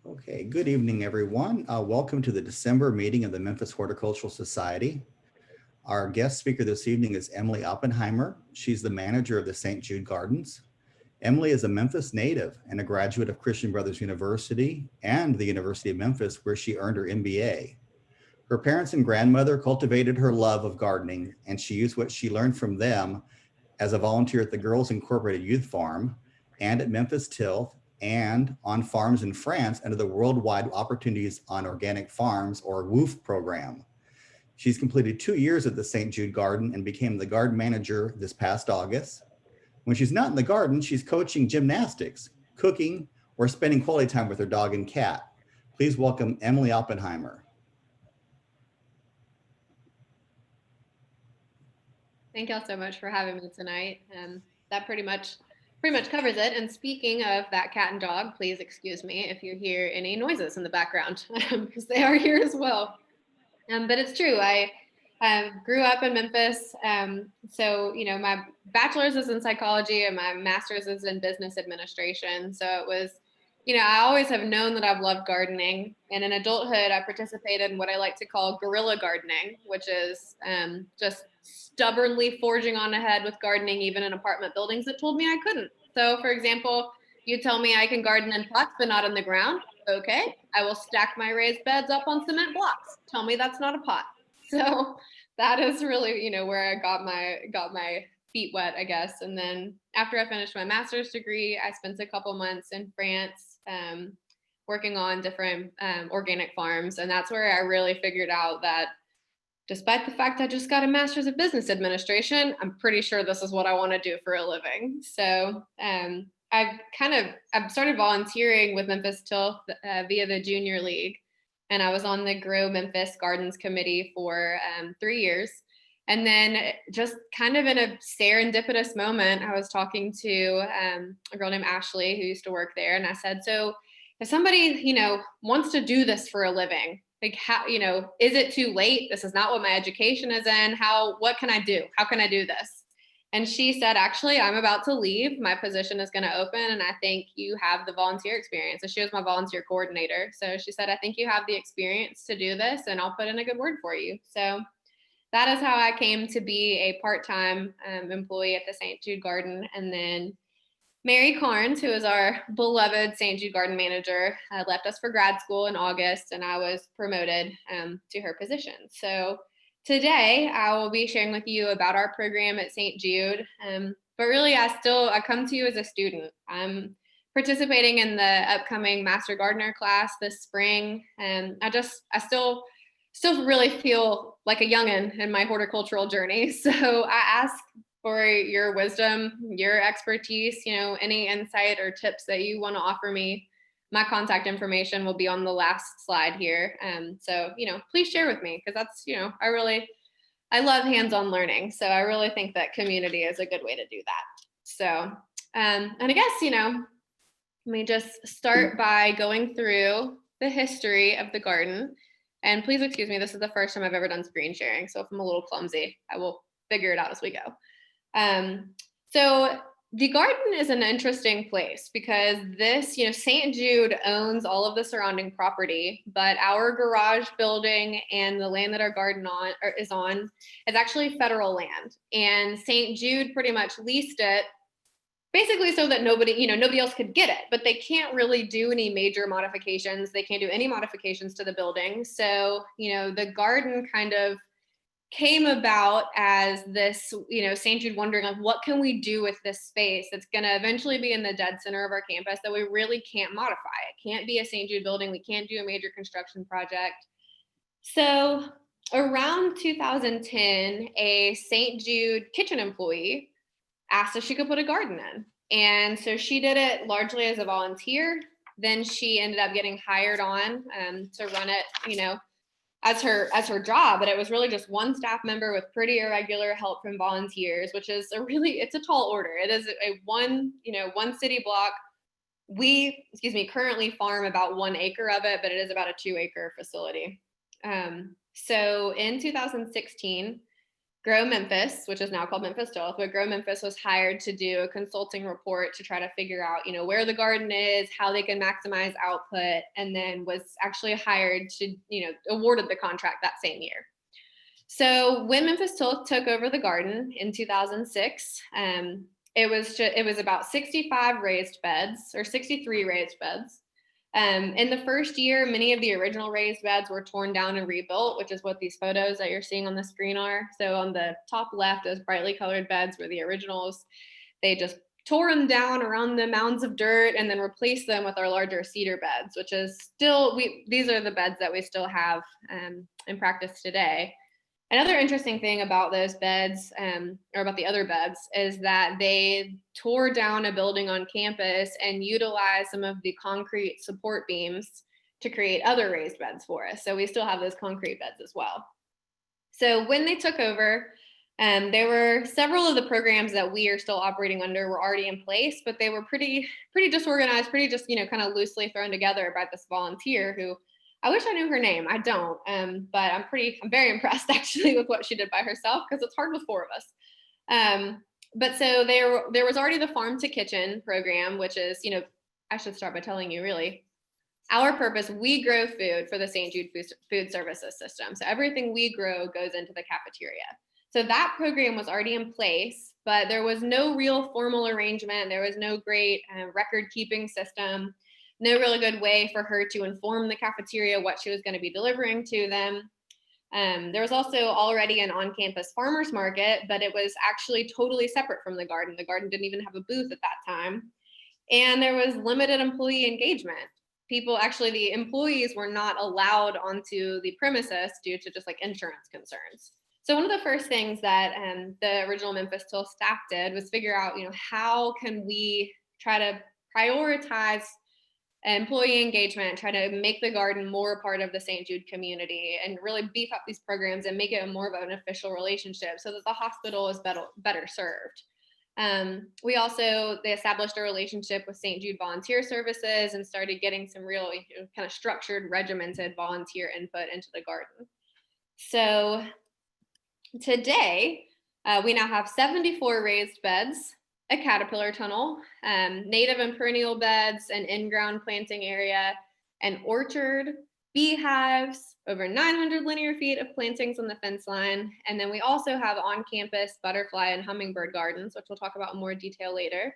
Okay, good evening, everyone. Welcome to the December meeting of the Memphis Horticultural Society. Our guest speaker this evening is Emily Oppenheimer. She's the manager of the St. Jude Gardens. Emily is a Memphis native and a graduate of Christian Brothers University and the University of Memphis, where she earned her MBA. Her parents and grandmother cultivated her love of gardening, and she used what she learned from them as a volunteer at the Girls Incorporated Youth Farm and at Memphis Tilth and on farms in France under the Worldwide Opportunities on Organic Farms or WOOF program. She's completed 2 years at the St. Jude Garden and became the garden manager this past August. When she's not in the garden, she's coaching gymnastics, cooking, or spending quality time with her dog and cat. Please welcome Emily Oppenheimer. Thank y'all so much for having me tonight. That pretty much covers it. And speaking of that cat and dog, please excuse me if you hear any noises in the background because they are here as well. But it's true. I grew up in Memphis. So, my bachelor's is in psychology and my master's is in business administration. So it was, I always have known that I've loved gardening. And in adulthood, I participated in what I like to call guerrilla gardening, which is just stubbornly forging on ahead with gardening, even in apartment buildings that told me I couldn't. So, for example, you tell me I can garden in pots, but not in the ground. Okay, I will stack my raised beds up on cement blocks. Tell me that's not a pot. So that is really, where I got my feet wet, I guess. And then after I finished my master's degree, I spent a couple months in France working on different organic farms. And that's where I really figured out that despite the fact I just got a master's of business administration, I'm pretty sure this is what I want to do for a living. So I've started volunteering with Memphis Tilth via the Junior League, and I was on the Grow Memphis Gardens committee for 3 years. And then just kind of in a serendipitous moment, I was talking to a girl named Ashley who used to work there, and I said, "So if somebody wants to do this for a living, like how is it too late? This is not what my education is in. What can I do? How can I do this?" And she said, "Actually, I'm about to leave. My position is going to open, and I think you have the volunteer experience." And she was my volunteer coordinator. So she said, "I think you have the experience to do this, and I'll put in a good word for you." So that is how I came to be a part-time employee at the St. Jude Garden. And then Mary Carnes, who is our beloved St. Jude Garden manager, left us for grad school in August, and I was promoted to her position. So today I will be sharing with you about our program at St. Jude. But really, I come to you as a student. I'm participating in the upcoming Master Gardener class this spring, and I still really feel like a youngin' in my horticultural journey. So I ask for your wisdom, your expertise, any insight or tips that you want to offer me. My contact information will be on the last slide here. So, please share with me because that's, I love hands-on learning. So I really think that community is a good way to do that. So, and I guess, let me just start by going through the history of the garden. And please excuse me, this is the first time I've ever done screen sharing. So if I'm a little clumsy, I will figure it out as we go. So the garden is an interesting place because this, St. Jude owns all of the surrounding property, but our garage building and the land that our garden is actually federal land. And St. Jude pretty much leased it basically so that nobody else could get it, but they can't really do any major modifications. They can't do any modifications to the building. So, the garden kind of came about as this, St. Jude wondering, like, what can we do with this space that's going to eventually be in the dead center of our campus that we really can't modify? It can't be a St. Jude building. We can't do a major construction project. So around 2010, a St. Jude kitchen employee asked if she could put a garden in. And so she did it largely as a volunteer. Then she ended up getting hired on to run it, as her job. But it was really just one staff member with pretty irregular help from volunteers, which is it's a tall order. It is a one city block. We, currently farm about 1 acre of it, but it is about a 2 acre facility. So in 2016, Grow Memphis, which is now called Memphis Tilth, but Grow Memphis was hired to do a consulting report to try to figure out, where the garden is, how they can maximize output, and then was actually hired to, awarded the contract that same year. So when Memphis Tilth took over the garden in 2006, it was about 65 raised beds or 63 raised beds. In the first year, many of the original raised beds were torn down and rebuilt, which is what these photos that you're seeing on the screen are. So on the top left, those brightly colored beds were the originals. They just tore them down around the mounds of dirt and then replaced them with our larger cedar beds, which is still, these are the beds that we still have in practice today. Another interesting thing about those beds, or about the other beds, is that they tore down a building on campus and utilized some of the concrete support beams to create other raised beds for us. So we still have those concrete beds as well. So when they took over, there were several of the programs that we are still operating under were already in place, but they were pretty disorganized, pretty just, kind of loosely thrown together by this volunteer who, I wish I knew her name. I don't, but I'm very impressed actually with what she did by herself, because it's hard with four of us. But so there was already the farm to kitchen program, which is, I should start by telling you really, our purpose, we grow food for the St. Jude Food Services system. So everything we grow goes into the cafeteria. So that program was already in place, but there was no real formal arrangement. There was no great record keeping system. No really good way for her to inform the cafeteria what she was going to be delivering to them. There was also already an on-campus farmers market, but it was actually totally separate from the garden. The garden didn't even have a booth at that time. And there was limited employee engagement. The employees were not allowed onto the premises due to just like insurance concerns. So one of the first things that the original Memphis Tilth staff did was figure out, how can we try to prioritize employee engagement, try to make the garden more a part of the St. Jude community and really beef up these programs and make it more of an official relationship so that the hospital is better served. They established a relationship with St. Jude Volunteer Services and started getting some real kind of structured, regimented volunteer input into the garden. So today, we now have 74 raised beds, a caterpillar tunnel, native and perennial beds, an in-ground planting area, an orchard, beehives, over 900 linear feet of plantings on the fence line. And then we also have on-campus butterfly and hummingbird gardens, which we'll talk about in more detail later.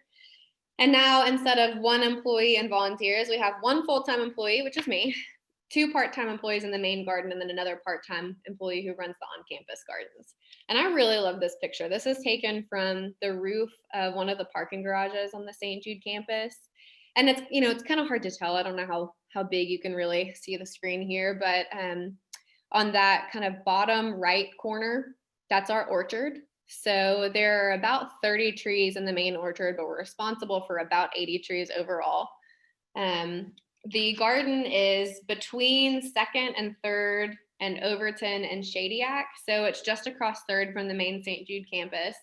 And now instead of one employee and volunteers, we have one full-time employee, which is me, two part-time employees in the main garden, and then another part-time employee who runs the on-campus gardens. And I really love this picture. This is taken from the roof of one of the parking garages on the St. Jude campus. And it's, it's kind of hard to tell. I don't know how big you can really see the screen here, but on that kind of bottom right corner, that's our orchard. So there are about 30 trees in the main orchard, but we're responsible for about 80 trees overall. The garden is between 2nd and 3rd and Overton and Shadyac. So it's just across 3rd from the main St. Jude campus.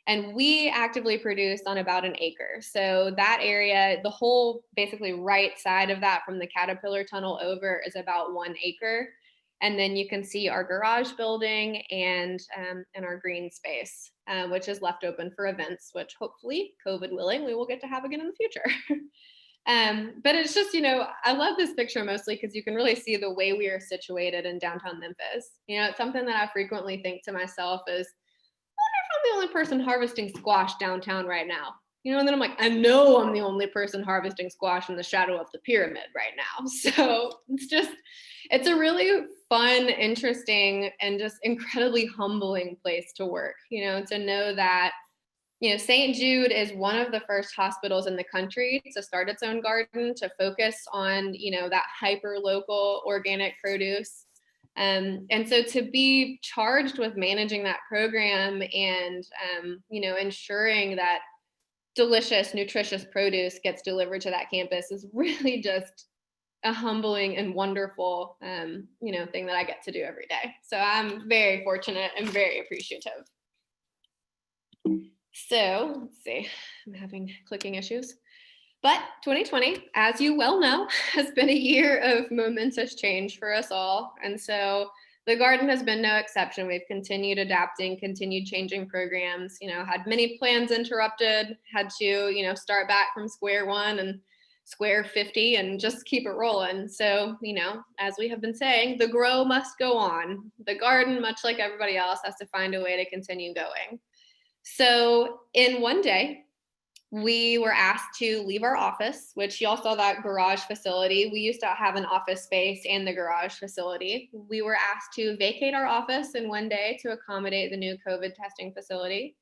And we actively produce on about an acre. So that area, the whole basically right side of that from the Caterpillar Tunnel over is about 1 acre. And then you can see our garage building and our green space, which is left open for events, which hopefully, COVID willing, we will get to have again in the future. But it's just, I love this picture mostly because you can really see the way we are situated in downtown Memphis. It's something that I frequently think to myself is, I wonder if I'm the only person harvesting squash downtown right now. And then I'm like, I know I'm the only person harvesting squash in the shadow of the pyramid right now. So it's a really fun, interesting, and just incredibly humbling place to work, to know that St. Jude is one of the first hospitals in the country to start its own garden, to focus on, that hyper local organic produce. And so to be charged with managing that program and, ensuring that delicious, nutritious produce gets delivered to that campus is really just a humbling and wonderful, thing that I get to do every day. So I'm very fortunate and very appreciative. So let's see, I'm having clicking issues. But 2020, as you well know, has been a year of momentous change for us all. And so the garden has been no exception. We've continued adapting, continued changing programs, had many plans interrupted, had to, start back from square one and square 50 and just keep it rolling. So, as we have been saying, the grow must go on. The garden, much like everybody else, has to find a way to continue going. So in one day, we were asked to leave our office, which y'all saw that garage facility. We used to have an office space and the garage facility. We were asked to vacate our office in one day to accommodate the new COVID testing facility.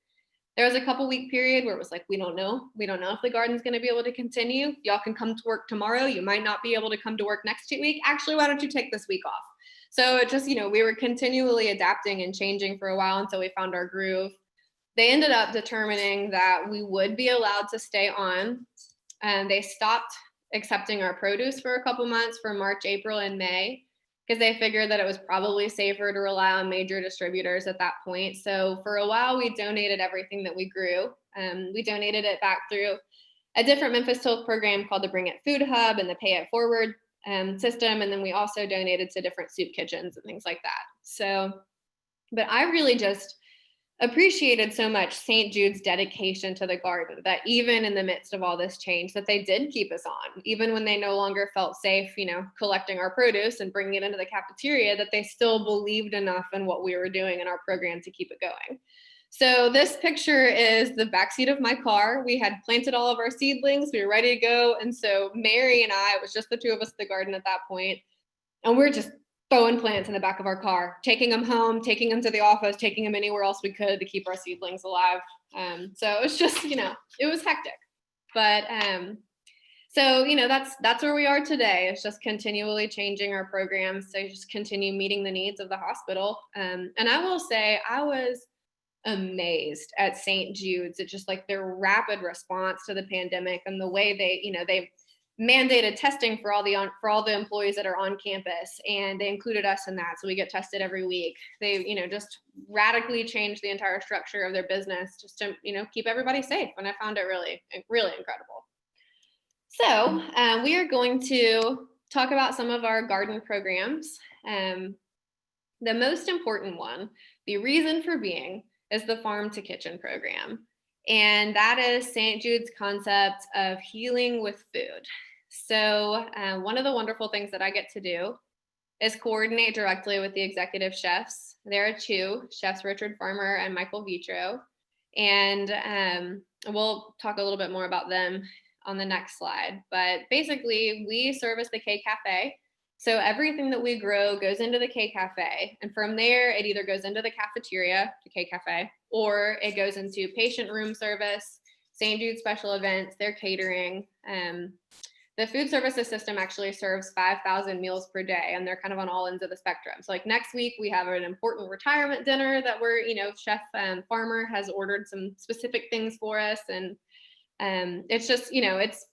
There was a couple week period where it was like, we don't know. We don't know if the garden's going to be able to continue. Y'all can come to work tomorrow. You might not be able to come to work next week. Actually, why don't you take this week off? So it just, we were continually adapting and changing for a while until we found our groove. They ended up determining that we would be allowed to stay on, and they stopped accepting our produce for a couple months for March, April, and May, because they figured that it was probably safer to rely on major distributors at that point. So for a while, we donated everything that we grew. We donated it back through a different Memphis Tilth program called the Bring It Food Hub and the Pay It Forward system. And then we also donated to different soup kitchens and things like that. So, but I really just appreciated so much St. Jude's dedication to the garden, that even in the midst of all this change, that they did keep us on, even when they no longer felt safe, collecting our produce and bringing it into the cafeteria, that they still believed enough in what we were doing in our program to keep it going. So this picture is the backseat of my car. We had planted all of our seedlings. We were ready to go. And so Mary and I, it was just the two of us at the garden at that point, and we're just throwing plants in the back of our car, taking them home, taking them to the office, taking them anywhere else we could to keep our seedlings alive. So it was just, it was hectic. But so, that's where we are today. It's just continually changing our programs to just continue meeting the needs of the hospital. And I will say, I was amazed at St. Jude's at just like their rapid response to the pandemic and the way they've mandated testing for all the employees that are on campus, and they included us in that, so we get tested every week. They just radically changed the entire structure of their business just to keep everybody safe, and I found it really, really incredible. So we are going to talk about some of our garden programs. The most important one, the reason for being, is the Farm to Kitchen program, and that is St. Jude's concept of healing with food. So one of the wonderful things that I get to do is coordinate directly with the executive chefs. There are two, Chefs Richard Farmer and Michael Vitro, and we'll talk a little bit more about them on the next slide. But basically, we service the K Cafe. So everything that we grow goes into the K Cafe, and from there, it either goes into the cafeteria, the K Cafe, or it goes into patient room service, St. Jude special events, their catering. The food services system actually serves 5,000 meals per day, and they're kind of on all ends of the spectrum. So like next week, we have an important retirement dinner that we're, Chef Farmer has ordered some specific things for us. And it's just, it's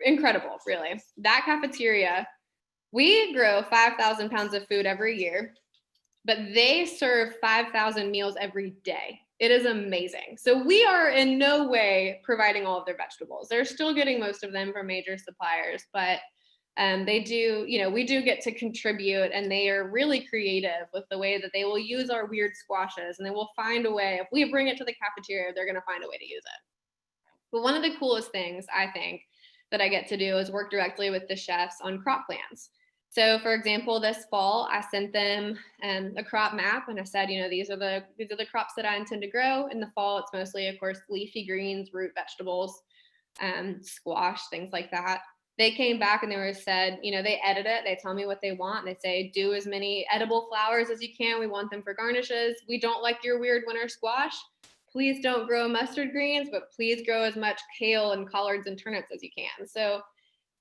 incredible, really. That cafeteria, we grow 5,000 pounds of food every year, but they serve 5,000 meals every day. It is amazing. So we are in no way providing all of their vegetables. They're still getting most of them from major suppliers, but they do, we do get to contribute, and they are really creative with the way that they will use our weird squashes, and they will find a way. If we bring it to the cafeteria, they're going to find a way to use it. But one of the coolest things, I think, that I get to do is work directly with the chefs on crop plans. So for example, this fall, I sent them a crop map, and I said, these are the crops that I intend to grow. In the fall, it's mostly, of course, leafy greens, root vegetables, squash, things like that. They came back and they said, they edit it. They tell me what they want. They say, do as many edible flowers as you can. We want them for garnishes. We don't like your weird winter squash. Please don't grow mustard greens, but please grow as much kale and collards and turnips as you can. So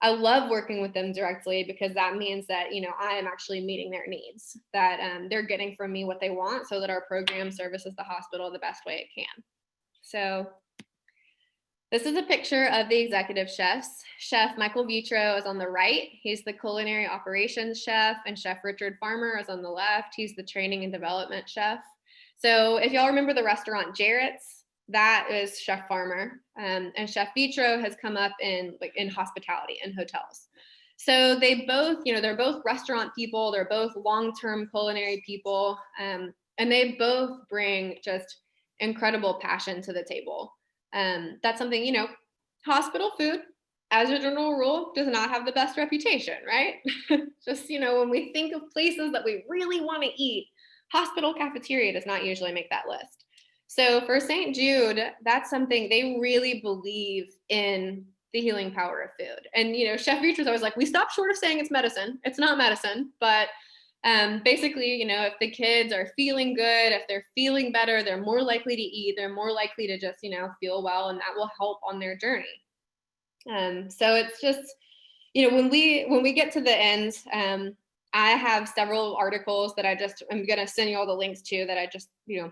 I love working with them directly, because that means that, I am actually meeting their needs, that they're getting from me what they want, so that our program services the hospital the best way it can. So this is a picture of the executive chefs. Chef Michael Vitro is on the right. He's the culinary operations chef, and Chef Richard Farmer is on the left. He's the training and development chef. So if y'all remember the restaurant Jarrett's, that is Chef Farmer, and Chef Vitro has come up in hospitality and hotels. So they both, they're both restaurant people. They're both long-term culinary people. And they both bring just incredible passion to the table. That's something, hospital food, as a general rule, does not have the best reputation, right? Just, when we think of places that we really want to eat, hospital cafeteria does not usually make that list. So for St. Jude, that's something they really believe in, the healing power of food. And, Chef Beatrice always like, we stop short of saying it's medicine. It's not medicine, but basically, if the kids are feeling good, if they're feeling better, they're more likely to eat, they're more likely to just, feel well, and that will help on their journey. So it's just, when we get to the end, I have several articles that I'm going to send you all the links to that I just, a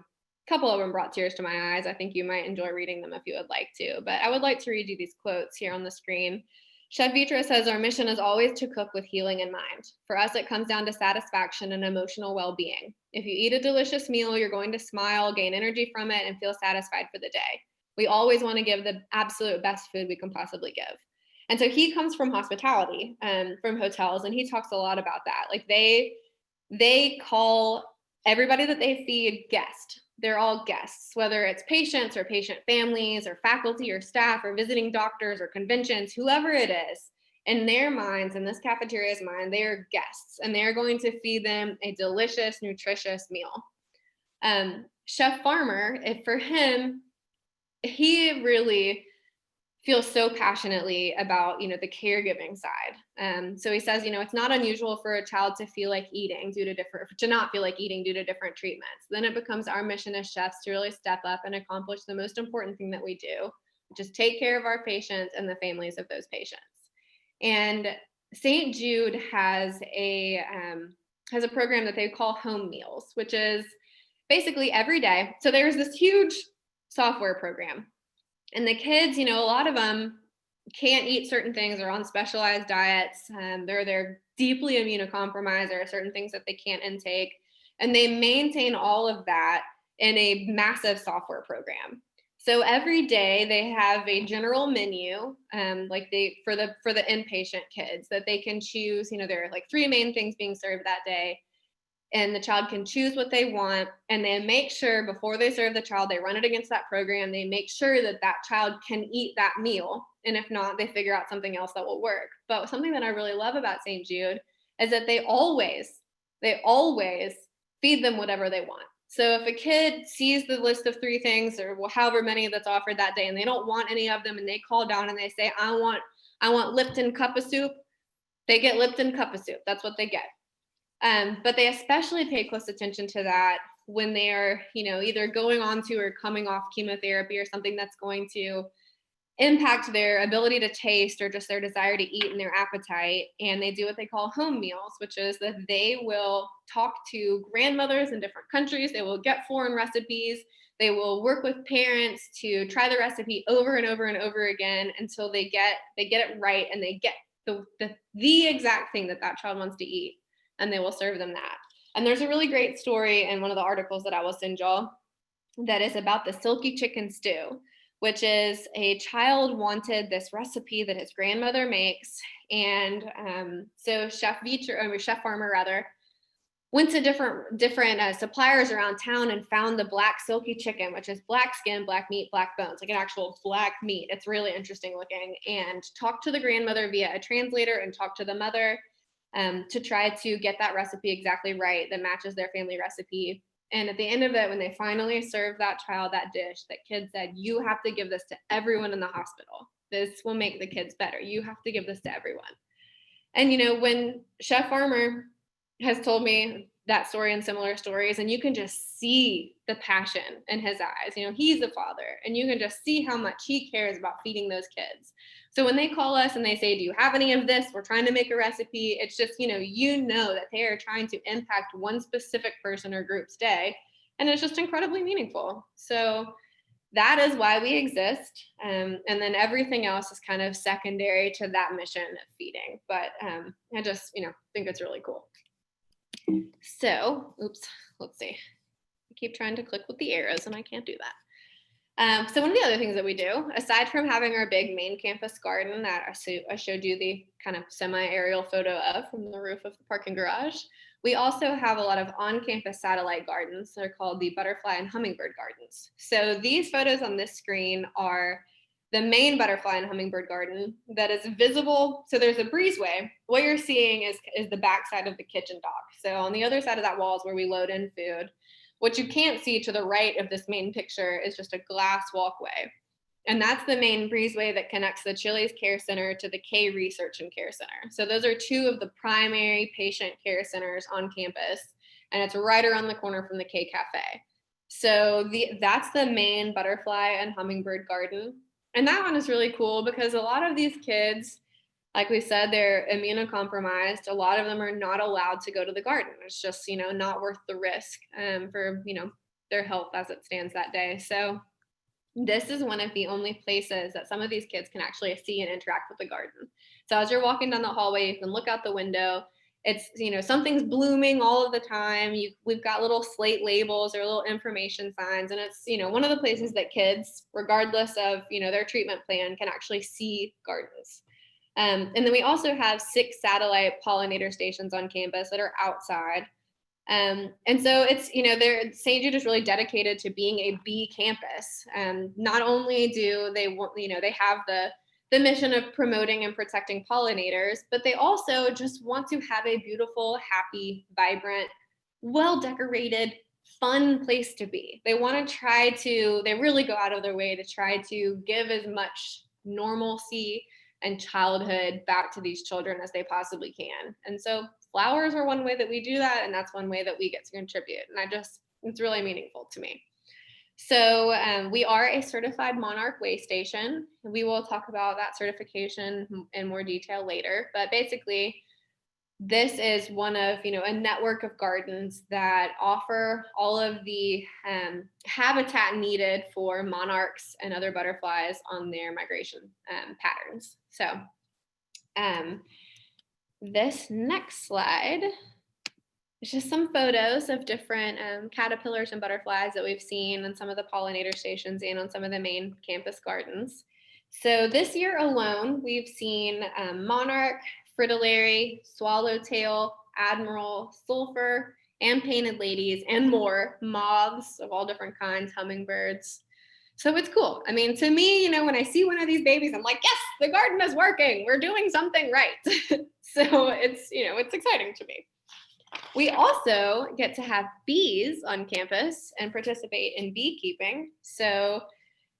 couple of them brought tears to my eyes. I think you might enjoy reading them if you would like to, but I would like to read you these quotes here on the screen. Chef Vitra says, our mission is always to cook with healing in mind. For us, it comes down to satisfaction and emotional well-being. If you eat a delicious meal, you're going to smile, gain energy from it, and feel satisfied for the day. We always want to give the absolute best food we can possibly give. And so he comes from hospitality, from hotels, and he talks a lot about that. Like they call everybody that they feed guest. They're all guests, whether it's patients or patient families or faculty or staff or visiting doctors or conventions, whoever it is. In their minds, in this cafeteria's mind, they are guests, and they're going to feed them a delicious, nutritious meal. Chef Farmer, for him, he really feels so passionately about, the caregiving side. So he says, it's not unusual for a child to feel like eating to not feel like eating due to different treatments. Then it becomes our mission as chefs to really step up and accomplish the most important thing that we do, which is take care of our patients and the families of those patients. And St. Jude has a program that they call Home Meals, which is basically every day. So there's this huge software program. And the kids, a lot of them can't eat certain things. They're on specialized diets. They're deeply immunocompromised. There are certain things that they can't intake. And they maintain all of that in a massive software program. So every day they have a general menu, for the inpatient kids that they can choose. There are like 3 main things being served that day. And the child can choose what they want, and they make sure before they serve the child, they run it against that program. They make sure that that child can eat that meal. And if not, they figure out something else that will work. But something that I really love about St. Jude is that they always feed them whatever they want. So if a kid sees the list of 3 things or however many that's offered that day, and they don't want any of them, and they call down and they say, I want Lipton cup of soup, they get Lipton cup of soup. That's what they get. But they especially pay close attention to that when they are, either going on to or coming off chemotherapy or something that's going to impact their ability to taste or just their desire to eat and their appetite. And they do what they call home meals, which is that they will talk to grandmothers in different countries. They will get foreign recipes. They will work with parents to try the recipe over and over and over again until they get it right, and they get the exact thing that child wants to eat. And they will serve them that. And there's a really great story in one of the articles that I will send y'all that is about the Silky chicken stew, which is a child wanted this recipe that his grandmother makes. And so Chef Farmer went to different suppliers around town and found the black Silky chicken, which is black skin, black meat, black bones, like an actual black meat. It's really interesting looking. And talked to the grandmother via a translator and talked to the mother to try to get that recipe exactly right that matches their family recipe. And at the end of it, when they finally served that child that dish, that kid said, you have to give this to everyone in the hospital. This will make the kids better. You have to give this to everyone. And, when Chef Farmer has told me that story and similar stories, and you can just see the passion in his eyes. He's a father, and you can just see how much he cares about feeding those kids. So when they call us and they say, do you have any of this? We're trying to make a recipe. It's just, that they are trying to impact one specific person or group's day. And it's just incredibly meaningful. So that is why we exist. And then everything else is kind of secondary to that mission of feeding. But I just, think it's really cool. So, let's see. I keep trying to click with the arrows and I can't do that. So one of the other things that we do, aside from having our big main campus garden that I showed you the kind of semi-aerial photo of from the roof of the parking garage, we also have a lot of on-campus satellite gardens. They're called the Butterfly and Hummingbird Gardens. So these photos on this screen are the main butterfly and hummingbird garden that is visible. So there's a breezeway. What you're seeing is the backside of the kitchen dock. So on the other side of that wall is where we load in food. What you can't see to the right of this main picture is just a glass walkway. And that's the main breezeway that connects the Chili's Care Center to the K Research and Care Center. So those are two of the primary patient care centers on campus. And it's right around the corner from the K Cafe. So that's the main butterfly and hummingbird garden. And that one is really cool because a lot of these kids, like we said, they're immunocompromised. A lot of them are not allowed to go to the garden. It's just, not worth the risk for, their health as it stands that day. So this is one of the only places that some of these kids can actually see and interact with the garden. So as you're walking down the hallway, you can look out the window. It's, something's blooming all of the time. We've got little slate labels or little information signs. And it's, one of the places that kids, regardless of, their treatment plan, can actually see gardens. And then we also have 6 satellite pollinator stations on campus that are outside. And so it's, St. Jude is really dedicated to being a bee campus. Not only do they want, they have the mission of promoting and protecting pollinators, but they also just want to have a beautiful, happy, vibrant, well-decorated, fun place to be. They want to they really go out of their way to try to give as much normalcy and childhood back to these children as they possibly can. And so flowers are one way that we do that, and that's one way that we get to contribute. And it's really meaningful to me. So we are a certified Monarch way station. We will talk about that certification in more detail later. But basically, this is one of, a network of gardens that offer all of the habitat needed for monarchs and other butterflies on their migration patterns. So this next slide, it's just some photos of different caterpillars and butterflies that we've seen on some of the pollinator stations and on some of the main campus gardens. So this year alone, we've seen monarch, fritillary, swallowtail, admiral, sulfur, and painted ladies, and more, moths of all different kinds, hummingbirds. So it's cool. I mean, to me, when I see one of these babies, I'm like, yes, the garden is working. We're doing something right. So it's exciting to me. We also get to have bees on campus and participate in beekeeping. So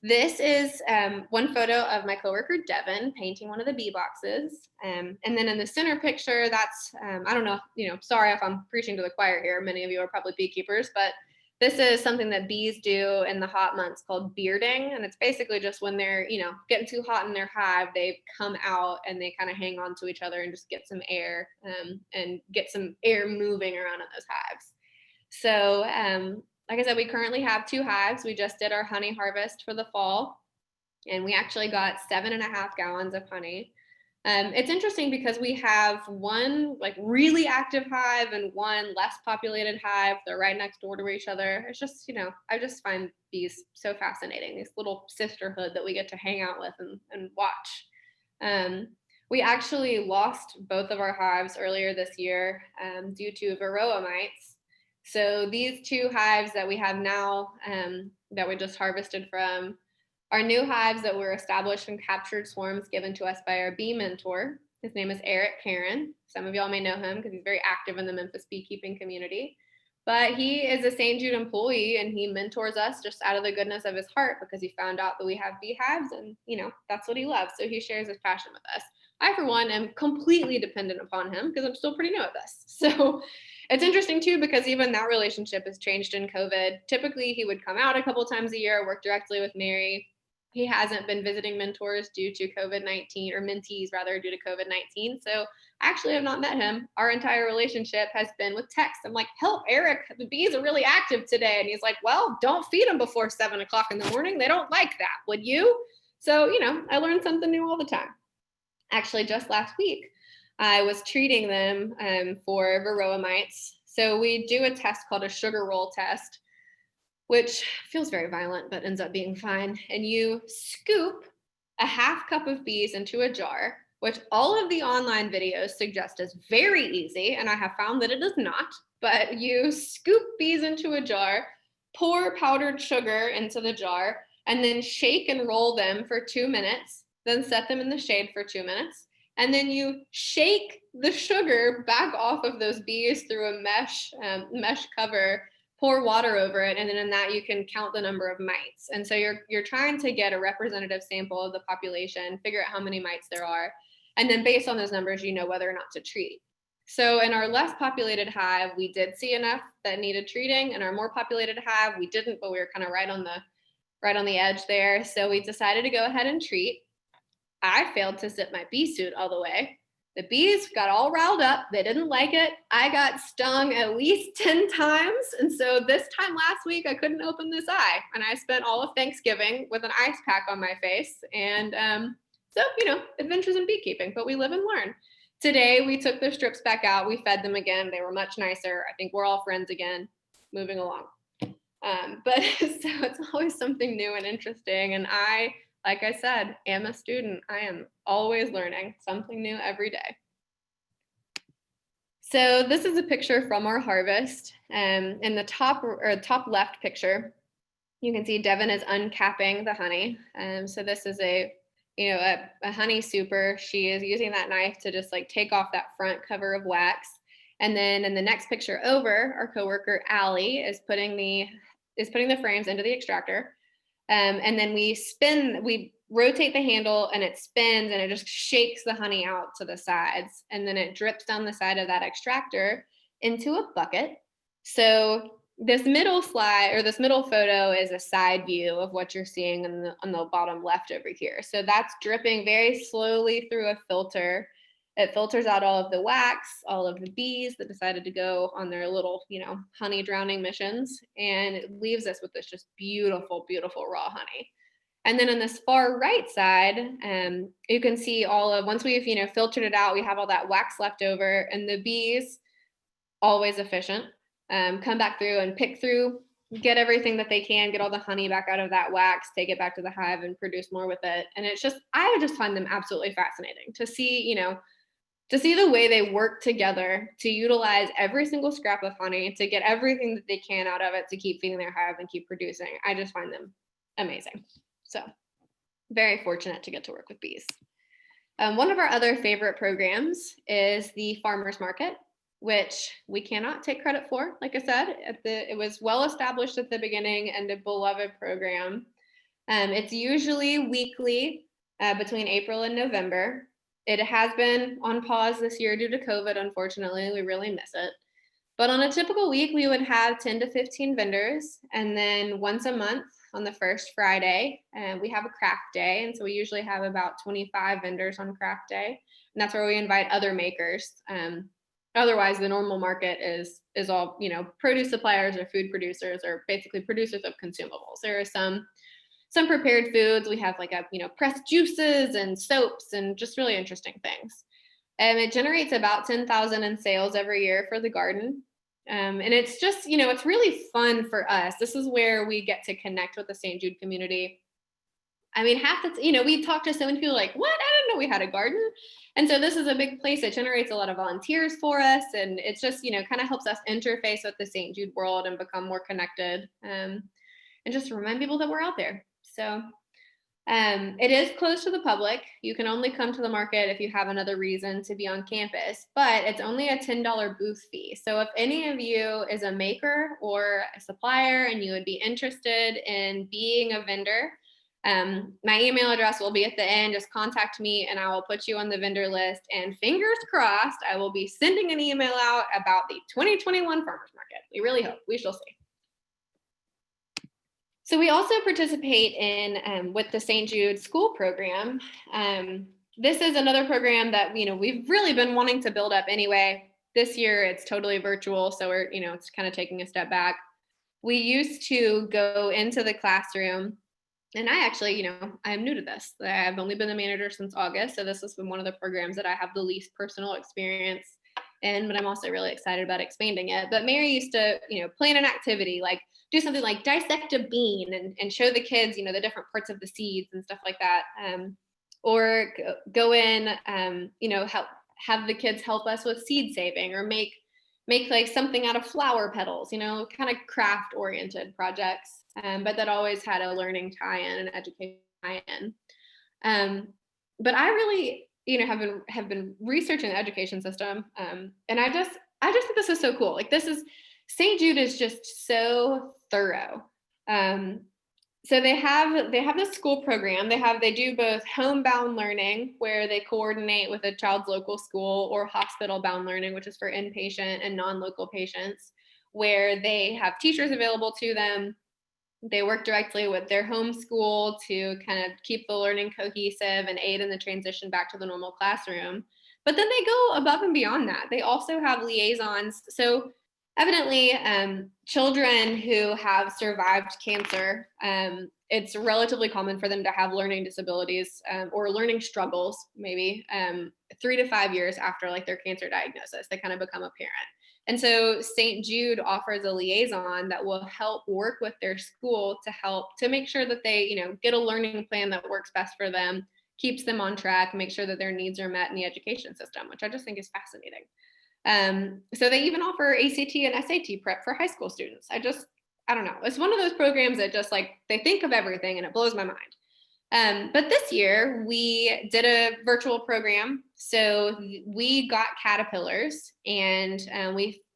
this is one photo of my coworker, Devin, painting one of the bee boxes. And then in the center picture, that's, I don't know, sorry if I'm preaching to the choir here. Many of you are probably beekeepers, but this is something that bees do in the hot months called bearding. And it's basically just when they're, getting too hot in their hive, they come out and they kind of hang on to each other and just get some air and get some air moving around in those hives. So like I said, we currently have 2 hives. We just did our honey harvest for the fall, and we actually got 7.5 gallons of honey. It's interesting because we have one really active hive and one less populated hive. They're right next door to each other. It's just, I just find bees so fascinating, this little sisterhood that we get to hang out with and watch. We actually lost both of our hives earlier this year due to varroa mites. So these 2 hives that we have now that we just harvested from are new hives that were established from captured swarms given to us by our bee mentor. His name is Eric Karen. Some of y'all may know him because he's very active in the Memphis beekeeping community. But he is a St. Jude employee, and he mentors us just out of the goodness of his heart because he found out that we have beehives, and that's what he loves. So he shares his passion with us. I, for one, am completely dependent upon him because I'm still pretty new at this. So it's interesting too, because even that relationship has changed in COVID. Typically, he would come out a couple times a year, work directly with Mary. He hasn't been visiting mentors due to COVID-19, or mentees rather, due to COVID-19. So I actually have not met him. Our entire relationship has been with text. I'm like, help, Eric, the bees are really active today. And he's like, well, don't feed them before 7 o'clock in the morning. They don't like that, would you? So, I learned something new all the time. Actually, just last week, I was treating them for varroa mites. So we do a test called a sugar roll test. which feels very violent, but ends up being fine. And you scoop a half cup of bees into a jar, which all of the online videos suggest is very easy. And I have found that it is not, but you scoop bees into a jar, pour powdered sugar into the jar, and then shake and roll them for 2 minutes, then set them in the shade for 2 minutes. And then you shake the sugar back off of those bees through a mesh cover, pour water over it, and then in that you can count the number of mites. And so you're trying to get a representative sample of the population, figure out how many mites there are, and then based on those numbers, you know whether or not to treat. So in our less populated hive, we did see enough that needed treating. In our more populated hive, we didn't, but we were kind of right on the edge there. So we decided to go ahead and treat. I failed to zip my bee suit all the way. The bees got all riled up. They didn't like it. I got stung at least 10 times. And so this time last week, I couldn't open this eye. And I spent all of Thanksgiving with an ice pack on my face. And so, adventures in beekeeping, but we live and learn. Today, we took the strips back out. We fed them again. They were much nicer. I think we're all friends again, moving along. But so it's always something new and interesting. And I, like I said, am a student. I am always learning something new every day. So this is a picture from our harvest. In the top left picture, you can see Devin is uncapping the honey. So this is a honey super. She is using that knife to just like take off that front cover of wax. And then in the next picture over, our coworker Allie is putting the frames into the extractor. And then we rotate the handle and it spins and it just shakes the honey out to the sides. And then it drips down the side of that extractor into a bucket. So this middle photo is a side view of what you're seeing on the bottom left over here. So that's dripping very slowly through a filter. It filters out all of the wax, all of the bees that decided to go on their little, honey drowning missions, and it leaves us with this just beautiful, beautiful raw honey. And then on this far right side, you can see once we've, filtered it out, we have all that wax left over, and the bees, always efficient, come back through and pick through, get everything that they can, get all the honey back out of that wax, take it back to the hive and produce more with it. And I just find them absolutely fascinating to see, the way they work together to utilize every single scrap of honey to get everything that they can out of it to keep feeding their hive and keep producing. I just find them amazing. So very fortunate to get to work with bees. One of our other favorite programs is the farmers market, which we cannot take credit for. Like I said, it was well established at the beginning and a beloved program. It's usually weekly between April and November. It has been on pause this year due to COVID, unfortunately. We really miss it. But on a typical week, we would have 10 to 15 vendors. And then once a month on the first Friday, we have a craft day. And so we usually have about 25 vendors on craft day. And that's where we invite other makers. Otherwise, the normal market is all, produce suppliers or food producers or basically producers of consumables. There are some prepared foods. We have pressed juices and soaps and just really interesting things. And it generates about 10,000 in sales every year for the garden. And it's just, it's really fun for us. This is where we get to connect with the St. Jude community. I mean, we talk to so many people like, what? I didn't know we had a garden. And so this is a big place. It generates a lot of volunteers for us. And it's just, kind of helps us interface with the St. Jude world and become more connected and just remind people that we're out there. So it is closed to the public. You can only come to the market if you have another reason to be on campus, but it's only a $10 booth fee. So if any of you is a maker or a supplier and you would be interested in being a vendor, my email address will be at the end. Just contact me and I will put you on the vendor list, and fingers crossed, I will be sending an email out about the 2021 farmers market. We really hope. We shall see. So we also participate in with the St. Jude School Program. This is another program that we've really been wanting to build up anyway. This year it's totally virtual, so we're it's kind of taking a step back. We used to go into the classroom, and I actually I'm new to this. I've only been the manager since August, so this has been one of the programs that I have the least personal experience in, but I'm also really excited about expanding it. But Mary used to plan an activity like do something like dissect a bean and show the kids, the different parts of the seeds and stuff like that. Or go in, have the kids help us with seed saving, or make like something out of flower petals, kind of craft oriented projects. But that always had a learning tie-in and education tie-in. But I really, have been researching the education system. And I just think this is so cool. Like, St. Jude is just so thorough. So they have this school program. They do both homebound learning, where they coordinate with a child's local school, or hospital-bound learning, which is for inpatient and non-local patients, where they have teachers available to them. They work directly with their home school to kind of keep the learning cohesive and aid in the transition back to the normal classroom. But then they go above and beyond that. They also have liaisons. So evidently, children who have survived cancer, it's relatively common for them to have learning disabilities, or learning struggles, maybe 3 to 5 years after like their cancer diagnosis. They kind of become apparent. And so St. Jude offers a liaison that will help work with their school to make sure that they, get a learning plan that works best for them, keeps them on track, make sure that their needs are met in the education system, which I just think is fascinating. So they even offer ACT and SAT prep for high school students. I don't know. It's one of those programs that just like, they think of everything, and it blows my mind. But this year we did a virtual program. So we got caterpillars, and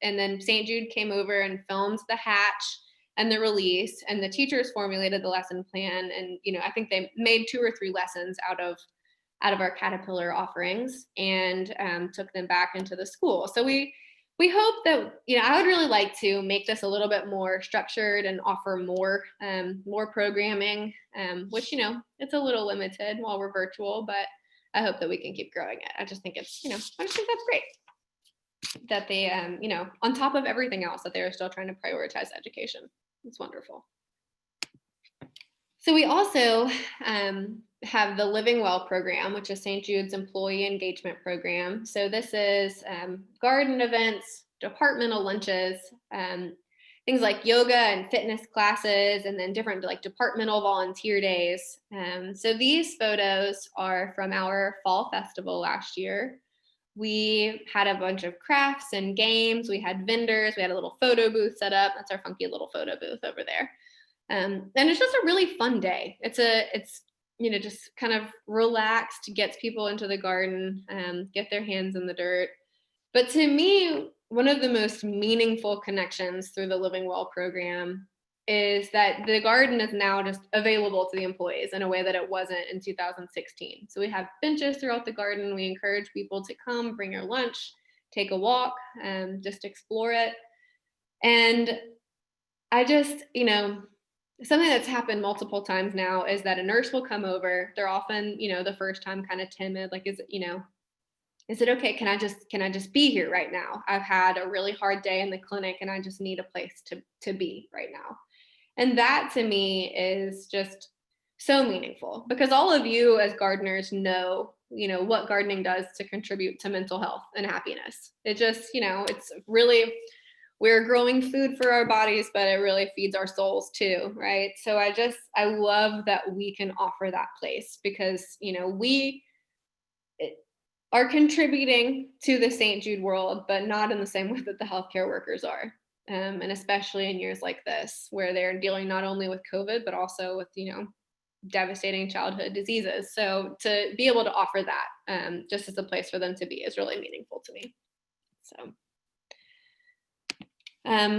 then St. Jude came over and filmed the hatch and the release, and the teachers formulated the lesson plan. And, I think they made 2 or 3 lessons out of our caterpillar offerings, and took them back into the school. So we hope that, I would really like to make this a little bit more structured and offer more programming, which, it's a little limited while we're virtual, but I hope that we can keep growing it. I just think I just think that's great that they, on top of everything else, that they're still trying to prioritize education. It's wonderful. So we also have the Living Well program, which is St. Jude's employee engagement program. So this is garden events, departmental lunches, things like yoga and fitness classes, and then different like departmental volunteer days. So these photos are from our fall festival last year. We had a bunch of crafts and games. We had vendors. We had a little photo booth set up. That's our funky little photo booth over there. And it's just a really fun day. It's just kind of relaxed, gets people into the garden, get their hands in the dirt. But to me, one of the most meaningful connections through the Living Well program is that the garden is now just available to the employees in a way that it wasn't in 2016. So we have benches throughout the garden. We encourage people to come, bring your lunch, take a walk, just explore it. And I just, something that's happened multiple times now is that a nurse will come over. They're often, the first time kind of timid, like, is it okay? Can I just be here right now? I've had a really hard day in the clinic, and I just need a place to be right now. And that to me is just so meaningful, because all of you as gardeners know, what gardening does to contribute to mental health and happiness. It just, it's really, we're growing food for our bodies, but it really feeds our souls too, right? So I love that we can offer that place, because, we are contributing to the St. Jude world, but not in the same way that the healthcare workers are. And especially in years like this, where they're dealing not only with COVID, but also with, devastating childhood diseases. So to be able to offer that just as a place for them to be is really meaningful to me. So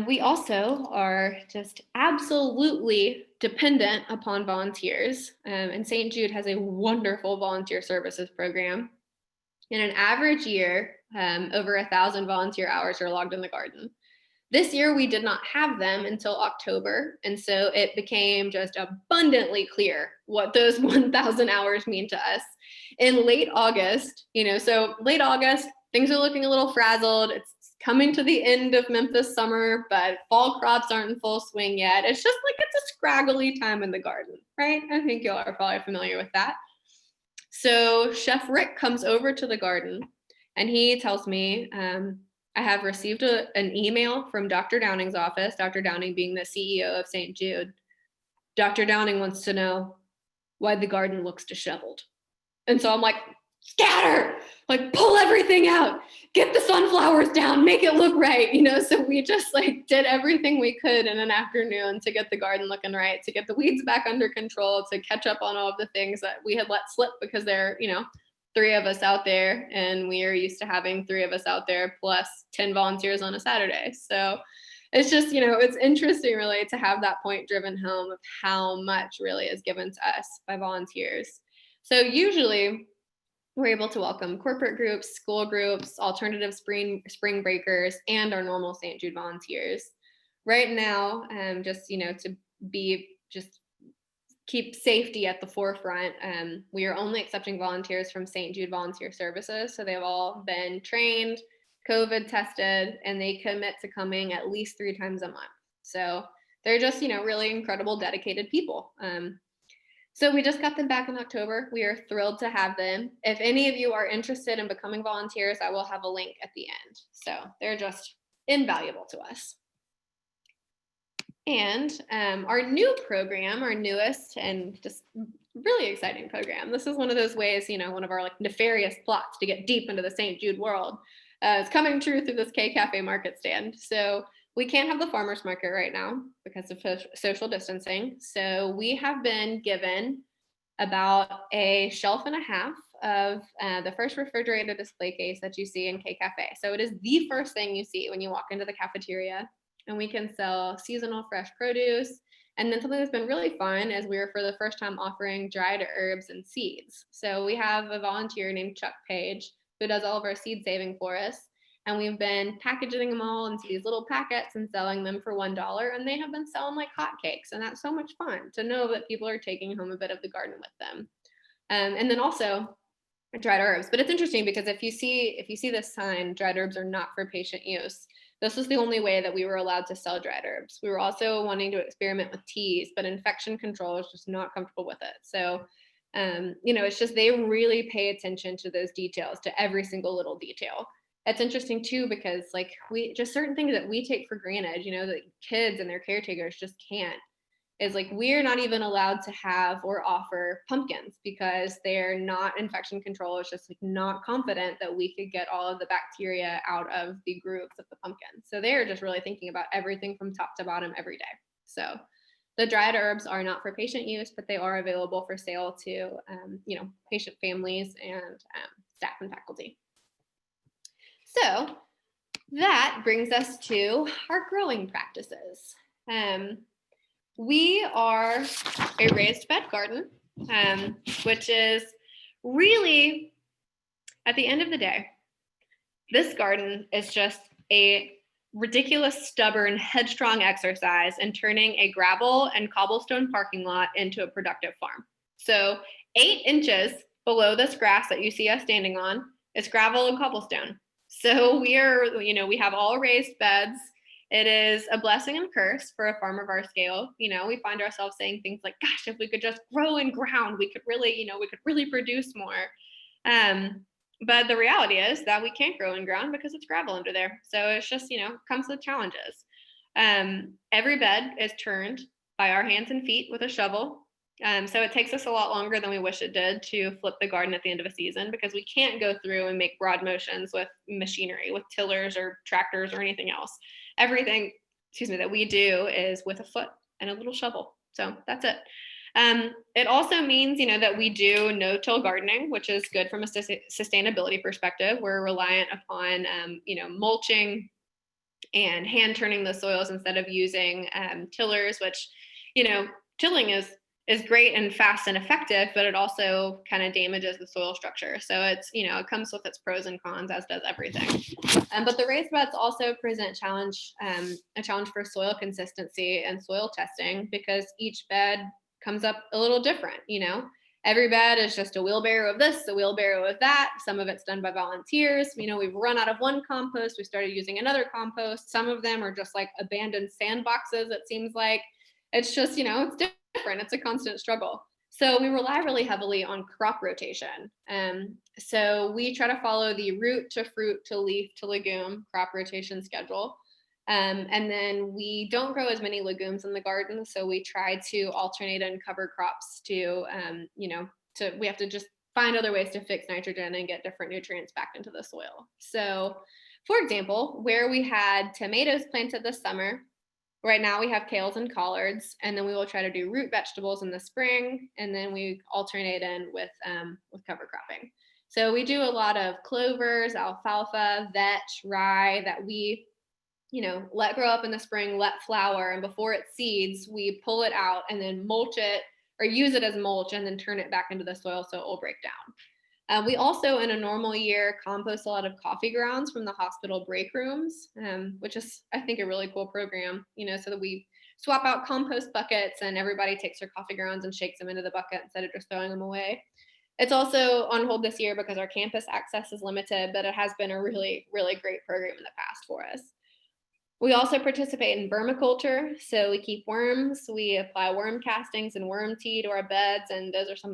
we also are just absolutely dependent upon volunteers. And St. Jude has a wonderful volunteer services program. In an average year, over 1,000 volunteer hours are logged in the garden. This year, we did not have them until October. And so it became just abundantly clear what those 1,000 hours mean to us. In late August, so late August, things are looking a little frazzled. It's coming to the end of Memphis summer, but fall crops aren't in full swing yet. It's just like it's a scraggly time in the garden, right? I think y'all are probably familiar with that. So Chef Rick comes over to the garden, and he tells me, I have received an email from Dr. Downing's office, Dr. Downing being the CEO of St. Jude. Dr. Downing wants to know why the garden looks disheveled. And so I'm like, scatter, like pull everything out, get the sunflowers down, make it look right, so we just like did everything we could in an afternoon to get the garden looking right, to get the weeds back under control, to catch up on all of the things that we had let slip because there are 3 of us out there, and we are used to having 3 of us out there plus 10 volunteers on a Saturday. So it's just, it's interesting really to have that point driven home of how much really is given to us by volunteers. So usually we're able to welcome corporate groups, school groups, alternative spring breakers, and our normal St. Jude volunteers. Right now, just, to be just keep safety at the forefront, we are only accepting volunteers from St. Jude Volunteer Services. So they've all been trained, COVID tested, and they commit to coming at least 3 times a month. So they're just, really incredible, dedicated people. So we just got them back in October. We are thrilled to have them. If any of you are interested in becoming volunteers, I will have a link at the end. So they're just invaluable to us. And our new program, our newest and just really exciting program. This is one of those ways, one of our like nefarious plots to get deep into the St. Jude world. It's coming true through this K-Cafe market stand. So we can't have the farmers market right now because of social distancing. So we have been given about a shelf and a half of the first refrigerated display case that you see in K-Cafe. So it is the first thing you see when you walk into the cafeteria, and we can sell seasonal fresh produce. And then something that's been really fun is we are for the first time offering dried herbs and seeds. So we have a volunteer named Chuck Page who does all of our seed saving for us. And we've been packaging them all into these little packets and selling them for $1. And they have been selling like hotcakes. And that's so much fun to know that people are taking home a bit of the garden with them. And then also dried herbs. But it's interesting because if you see this sign, dried herbs are not for patient use, this was the only way that we were allowed to sell dried herbs. We were also wanting to experiment with teas, but infection control is just not comfortable with it. So, it's just they really pay attention to those details, to every single little detail. It's interesting too, because like we just certain things that we take for granted, that kids and their caretakers just can't, is like we're not even allowed to have or offer pumpkins because they're not infection control. It's just like not confident that we could get all of the bacteria out of the grooves of the pumpkin. So they're just really thinking about everything from top to bottom every day. So the dried herbs are not for patient use, but they are available for sale to patient families and staff and faculty. So that brings us to our growing practices. We are a raised bed garden, which is really, at the end of the day, this garden is just a ridiculous, stubborn, headstrong exercise in turning a gravel and cobblestone parking lot into a productive farm. So 8 inches below this grass that you see us standing on is gravel and cobblestone. So we have all raised beds. It is a blessing and curse for a farm of our scale. We find ourselves saying things like, gosh, if we could just grow in ground, we could really produce more. But the reality is that we can't grow in ground because it's gravel under there. So it's just, comes with challenges. Every bed is turned by our hands and feet with a shovel. So it takes us a lot longer than we wish it did to flip the garden at the end of a season because we can't go through and make broad motions with machinery, with tillers or tractors or anything else. Everything, that we do is with a foot and a little shovel. So that's it. It also means, that we do no-till gardening, which is good from a sustainability perspective. We're reliant upon, mulching and hand turning the soils instead of using tillers, which, tilling is great and fast and effective, but it also kind of damages the soil structure. So it's, it comes with its pros and cons, as does everything. But the raised beds also present a challenge for soil consistency and soil testing because each bed comes up a little different. Every bed is just a wheelbarrow of this, a wheelbarrow of that. Some of it's done by volunteers. We've run out of one compost. We started using another compost. Some of them are just like abandoned sandboxes, it seems like. It's just, it's different. It's a constant struggle. So we rely really heavily on crop rotation. So we try to follow the root to fruit to leaf to legume crop rotation schedule. And then we don't grow as many legumes in the garden. So we try to alternate and cover crops to, we have to just find other ways to fix nitrogen and get different nutrients back into the soil. So for example, where we had tomatoes planted this summer, right now we have kales and collards, and then we will try to do root vegetables in the spring, and then we alternate in with cover cropping. So we do a lot of clovers, alfalfa, vetch, rye that we, let grow up in the spring, let flower, and before it seeds, we pull it out and then mulch it or use it as mulch and then turn it back into the soil so it will break down. We also, in a normal year, compost a lot of coffee grounds from the hospital break rooms, which is, I think, a really cool program, so that we swap out compost buckets and everybody takes their coffee grounds and shakes them into the bucket instead of just throwing them away. It's also on hold this year because our campus access is limited, but it has been a really, really great program in the past for us. We also participate in vermiculture. So we keep worms, we apply worm castings and worm tea to our beds, and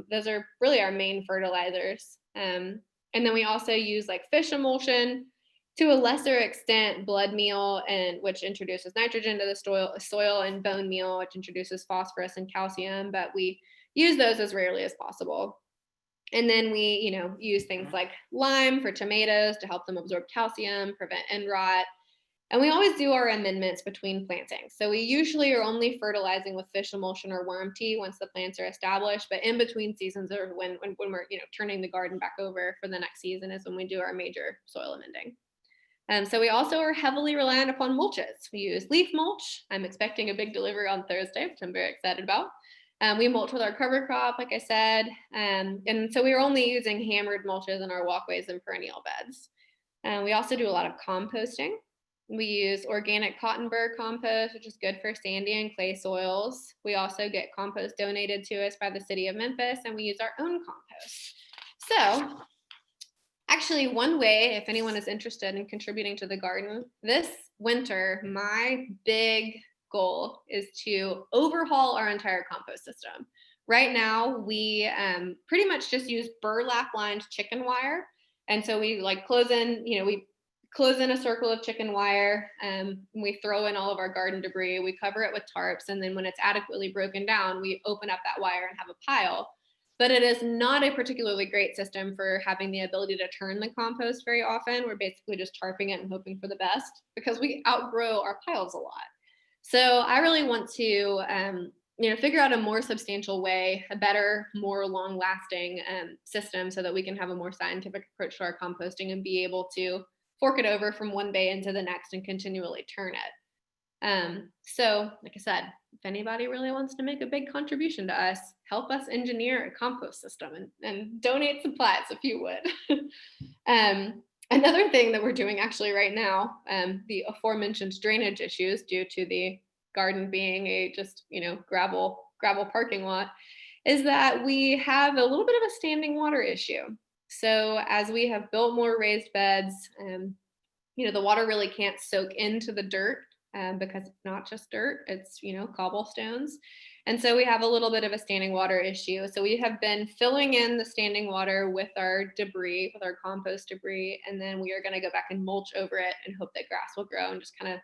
those are really our main fertilizers. And then we also use like fish emulsion, to a lesser extent blood meal, and which introduces nitrogen to the soil, and bone meal, which introduces phosphorus and calcium, but we use those as rarely as possible. And then we, use things like lime for tomatoes to help them absorb calcium, prevent end rot. And we always do our amendments between plantings. So we usually are only fertilizing with fish emulsion or worm tea once the plants are established. But in between seasons, or when we're turning the garden back over for the next season, is when we do our major soil amending. So we also are heavily reliant upon mulches. We use leaf mulch. I'm expecting a big delivery on Thursday, which I'm very excited about. We mulch with our cover crop, like I said. And so we are only using hammered mulches in our walkways and perennial beds. We also do a lot of composting. We use organic cotton burr compost, which is good for sandy and clay soils. We also get compost donated to us by the city of Memphis, and we use our own compost. So actually, one way, if anyone is interested in contributing to the garden, this winter, my big goal is to overhaul our entire compost system. Right now, we pretty much just use burlap lined chicken wire. And so we close in a circle of chicken wire. We throw in all of our garden debris. We cover it with tarps. And then when it's adequately broken down, we open up that wire and have a pile. But it is not a particularly great system for having the ability to turn the compost very often. We're basically just tarping it and hoping for the best because we outgrow our piles a lot. So I really want to, figure out a more substantial way, a better, more long-lasting system so that we can have a more scientific approach to our composting and be able to fork it over from one bay into the next and continually turn it. So like I said, if anybody really wants to make a big contribution to us, help us engineer a compost system and donate supplies if you would. Another thing that we're doing actually right now, the aforementioned drainage issues due to the garden being a just, gravel parking lot, is that we have a little bit of a standing water issue. So as we have built more raised beds, the water really can't soak into the dirt because it's not just dirt, it's, cobblestones. And so we have a little bit of a standing water issue. So we have been filling in the standing water with our debris, with our compost debris, and then we are going to go back and mulch over it and hope that grass will grow and just kind of,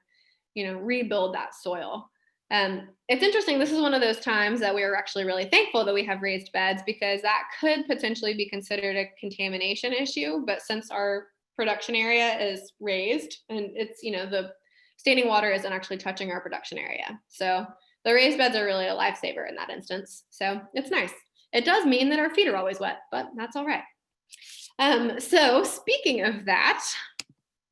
rebuild that soil. It's interesting. This is one of those times that we are actually really thankful that we have raised beds because that could potentially be considered a contamination issue. But since our production area is raised and it's, the standing water isn't actually touching our production area. So the raised beds are really a lifesaver in that instance. So it's nice. It does mean that our feet are always wet, but that's all right. So speaking of that,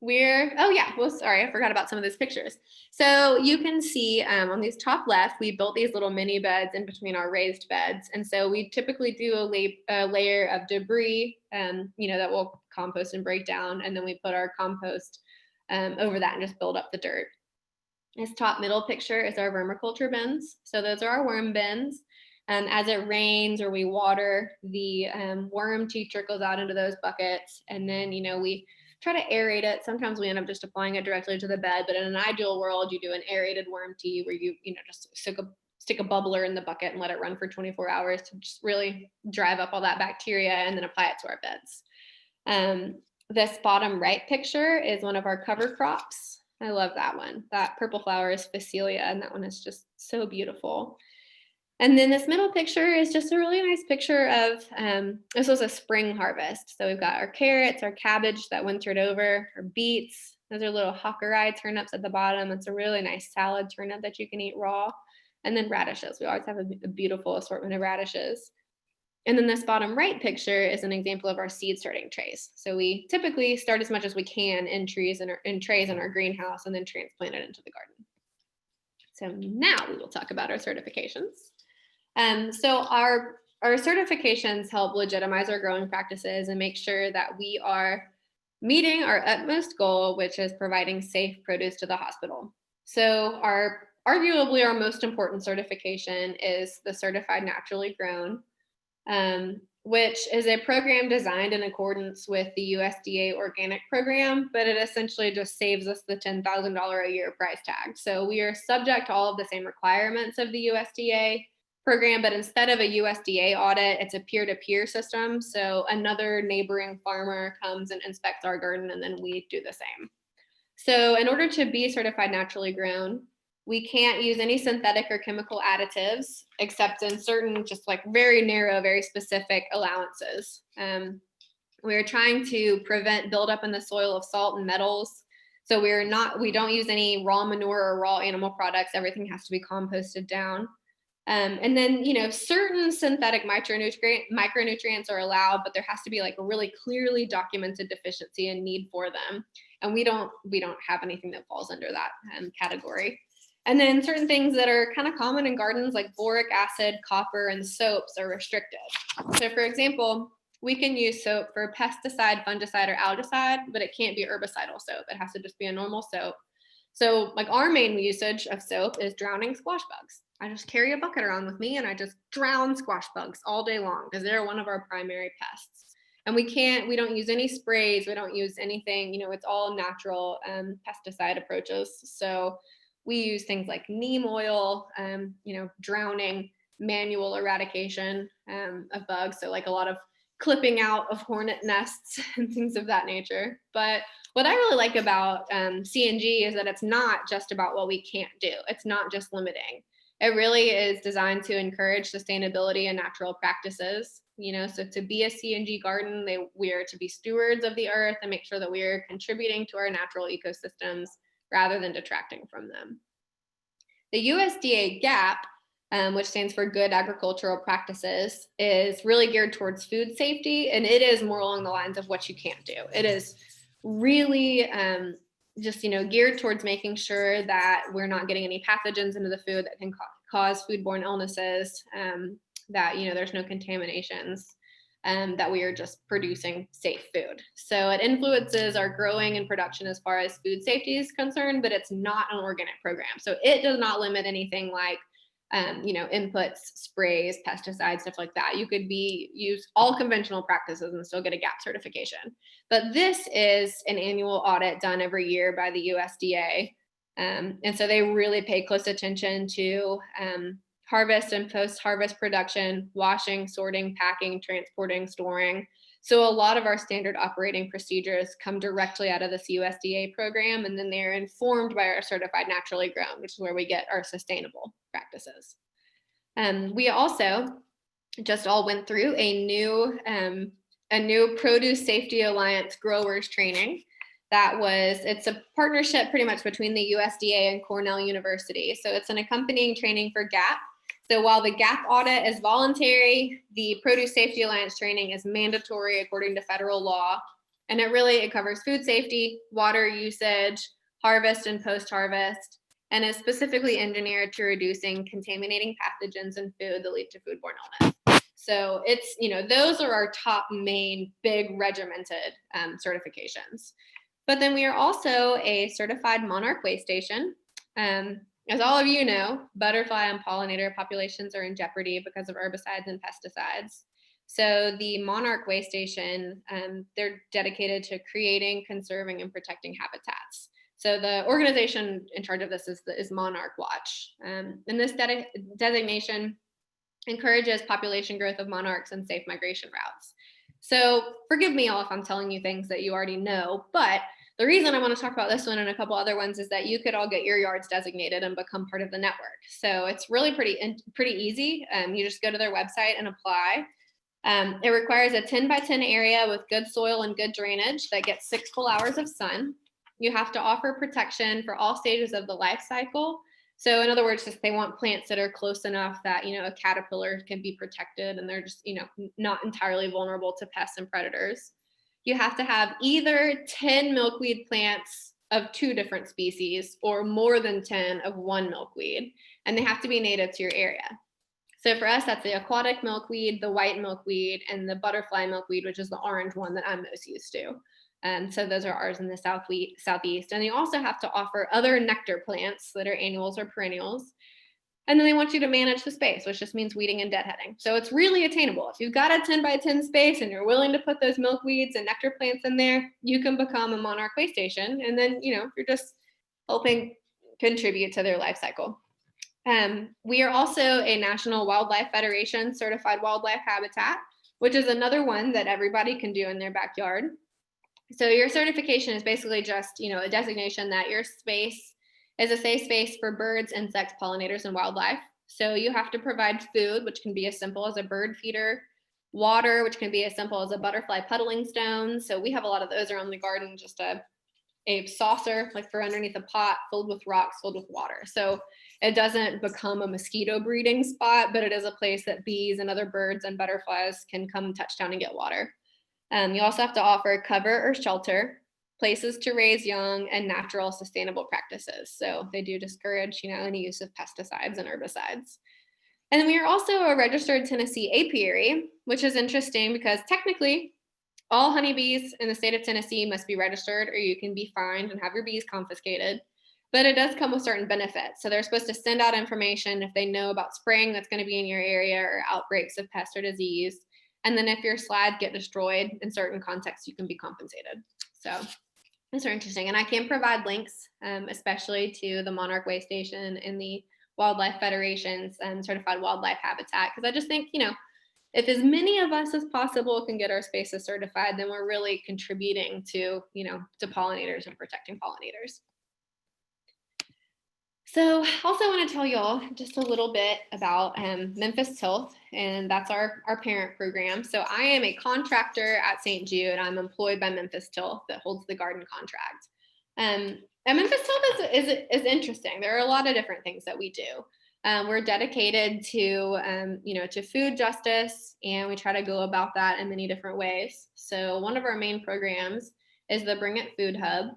I forgot about some of those pictures. So you can see on these top left, we built these little mini beds in between our raised beds. And so we typically do a layer of debris, that will compost and break down. And then we put our compost over that and just build up the dirt. This top middle picture is our vermiculture bins. So those are our worm bins. As it rains or we water, the worm tea trickles out into those buckets. And then, we try to aerate it. Sometimes we end up just applying it directly to the bed, but in an ideal world, you do an aerated worm tea where you just stick a bubbler in the bucket and let it run for 24 hours to just really drive up all that bacteria and then apply it to our beds. This bottom right picture is one of our cover crops. I love that one. That purple flower is Phacelia, and that one is just so beautiful. And then this middle picture is just a really nice picture of, this was a spring harvest. So we've got our carrots, our cabbage that wintered over, our beets. Those are little hawker-eye turnips at the bottom. It's a really nice salad turnip that you can eat raw. And then radishes. We always have a beautiful assortment of radishes. And then this bottom right picture is an example of our seed starting trays. So we typically start as much as we can in trays in our greenhouse and then transplant it into the garden. So now we will talk about our certifications. So our certifications help legitimize our growing practices and make sure that we are meeting our utmost goal, which is providing safe produce to the hospital. So arguably our most important certification is the Certified Naturally Grown, which is a program designed in accordance with the USDA organic program, but it essentially just saves us the $10,000 a year price tag. So we are subject to all of the same requirements of the USDA program, but instead of a USDA audit, it's a peer-to-peer system. So another neighboring farmer comes and inspects our garden, and then we do the same. So in order to be certified naturally grown, we can't use any synthetic or chemical additives except in certain just like very narrow, very specific allowances. We're trying to prevent buildup in the soil of salt and metals. So we don't use any raw manure or raw animal products. Everything has to be composted down. And then, certain synthetic micronutrients are allowed, but there has to be like a really clearly documented deficiency and need for them. And we don't have anything that falls under that category. And then certain things that are kind of common in gardens like boric acid, copper, and soaps are restricted. So for example, we can use soap for pesticide, fungicide, or algicide, but it can't be herbicidal soap. It has to just be a normal soap. So like our main usage of soap is drowning squash bugs. I just carry a bucket around with me and I just drown squash bugs all day long because they're one of our primary pests. And we don't use any sprays. We don't use anything, it's all natural pesticide approaches. So we use things like neem oil, drowning, manual eradication of bugs. So like a lot of clipping out of hornet nests and things of that nature. But what I really like about CNG is that it's not just about what we can't do. It's not just limiting. It really is designed to encourage sustainability and natural practices. So to be a CNG garden, we are to be stewards of the earth and make sure that we are contributing to our natural ecosystems rather than detracting from them. The USDA GAP, which stands for Good Agricultural Practices, is really geared towards food safety, and it is more along the lines of what you can't do. It is really geared towards making sure that we're not getting any pathogens into the food that can cause foodborne illnesses, that there's no contaminations, that we are just producing safe food. So it influences our growing and production as far as food safety is concerned, but it's not an organic program. So it does not limit anything like inputs, sprays, pesticides, stuff like that. You could use all conventional practices and still get a GAP certification. But this is an annual audit done every year by the USDA. And so they really pay close attention to harvest and post-harvest production, washing, sorting, packing, transporting, storing. So a lot of our standard operating procedures come directly out of this USDA program, and then they're informed by our Certified Naturally Grown, which is where we get our sustainable practices. We also just all went through a new Produce Safety Alliance growers training. It's a partnership pretty much between the USDA and Cornell University. So it's an accompanying training for GAP. So while the GAP audit is voluntary, the Produce Safety Alliance training is mandatory according to federal law. And it covers food safety, water usage, harvest and post-harvest, and is specifically engineered to reducing contaminating pathogens in food that lead to foodborne illness. So it's, those are our top main big regimented certifications. But then we are also a certified Monarch way station. As all of you know, butterfly and pollinator populations are in jeopardy because of herbicides and pesticides. So the Monarch way station, they're dedicated to creating, conserving, and protecting habitats. So the organization in charge of this is Monarch Watch. And this designation encourages population growth of monarchs and safe migration routes. So forgive me all if I'm telling you things that you already know, but the reason I want to talk about this one and a couple other ones is that you could all get your yards designated and become part of the network. So it's really pretty easy. You just go to their website and apply. It requires a 10 by 10 area with good soil and good drainage that gets 6 full hours of sun. You have to offer protection for all stages of the life cycle. So in other words, just they want plants that are close enough that, a caterpillar can be protected and they're just, not entirely vulnerable to pests and predators. You have to have either 10 milkweed plants of 2 different species or more than 10 of one milkweed, and they have to be native to your area. So for us, that's the aquatic milkweed, the white milkweed, and the butterfly milkweed, which is the orange one that I'm most used to. So those are ours in the southeast. And you also have to offer other nectar plants that are annuals or perennials. And then they want you to manage the space, which just means weeding and deadheading. So it's really attainable. If you've got a 10 by 10 space and you're willing to put those milkweeds and nectar plants in there, you can become a Monarch way station. And then, you're just helping contribute to their life cycle. We are also a National Wildlife Federation certified wildlife habitat, which is another one that everybody can do in their backyard. So your certification is basically just, a designation that your space is a safe space for birds, insects, pollinators, and wildlife. So you have to provide food, which can be as simple as a bird feeder, water, which can be as simple as a butterfly puddling stone. So we have a lot of those around the garden, just a saucer like for underneath a pot filled with rocks, filled with water. So it doesn't become a mosquito breeding spot, but it is a place that bees and other birds and butterflies can come touch down and get water. You also have to offer cover or shelter, places to raise young, and natural sustainable practices. So they do discourage, any use of pesticides and herbicides. And then we are also a registered Tennessee apiary, which is interesting because technically all honeybees in the state of Tennessee must be registered or you can be fined and have your bees confiscated. But it does come with certain benefits. So they're supposed to send out information if they know about spraying that's going to be in your area or outbreaks of pest or disease. And then if your slides get destroyed in certain contexts, you can be compensated. So these are interesting. And I can provide links, especially to the Monarch Way Station and the Wildlife Federation's certified wildlife habitat. Because I just think, if as many of us as possible can get our spaces certified, then we're really contributing to, to pollinators and protecting pollinators. So also want to tell y'all just a little bit about Memphis Tilth, and that's our parent program. So I am a contractor at St. Jude. I'm employed by Memphis Tilth that holds the garden contract. And Memphis Tilth is interesting. There are a lot of different things that we do. We're dedicated to, to food justice, and we try to go about that in many different ways. So one of our main programs is the Bring It Food Hub,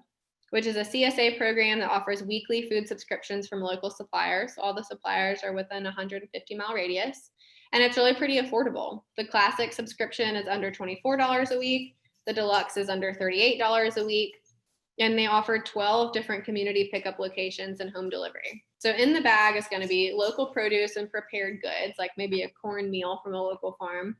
which is a CSA program that offers weekly food subscriptions from local suppliers. All the suppliers are within a 150-mile radius, and it's really pretty affordable. The classic subscription is under $24 a week. The deluxe is under $38 a week, and they offer 12 different community pickup locations and home delivery. So in the bag is going to be local produce and prepared goods, like maybe a cornmeal from a local farm.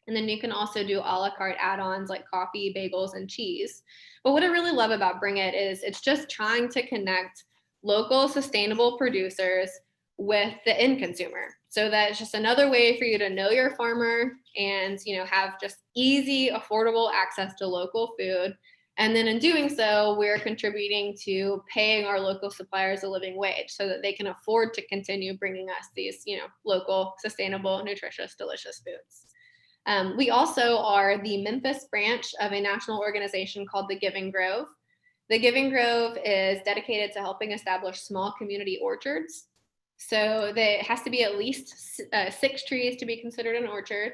And then you can also do a la carte add-ons like coffee, bagels, and cheese. But what I really love about Bring It is it's just trying to connect local sustainable producers with the end consumer. So that's just another way for you to know your farmer and, have just easy, affordable access to local food. And then in doing so, we're contributing to paying our local suppliers a living wage so that they can afford to continue bringing us these, local, sustainable, nutritious, delicious foods. We also are the Memphis branch of a national organization called the Giving Grove. The Giving Grove is dedicated to helping establish small community orchards. So it has to be at least 6 trees to be considered an orchard.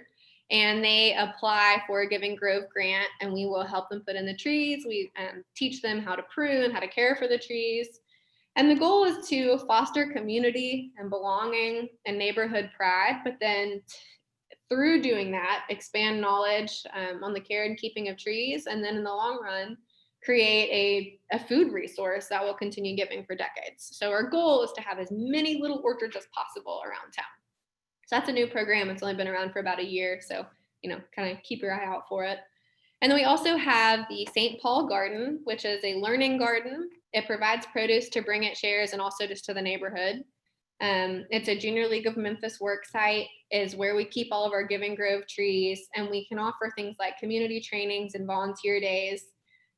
And they apply for a Giving Grove grant, and we will help them put in the trees. We teach them how to prune, how to care for the trees. And the goal is to foster community and belonging and neighborhood pride, but then through doing that, expand knowledge on the care and keeping of trees, and then in the long run, create a food resource that will continue giving for decades. So our goal is to have as many little orchards as possible around town. So that's a new program. It's only been around for about a year. So, kind of keep your eye out for it. And then we also have the St. Paul Garden, which is a learning garden It provides produce to bring at shares and also just to the neighborhood. It's a Junior League of Memphis work site, is where we keep all of our Giving Grove trees, and we can offer things like community trainings and volunteer days.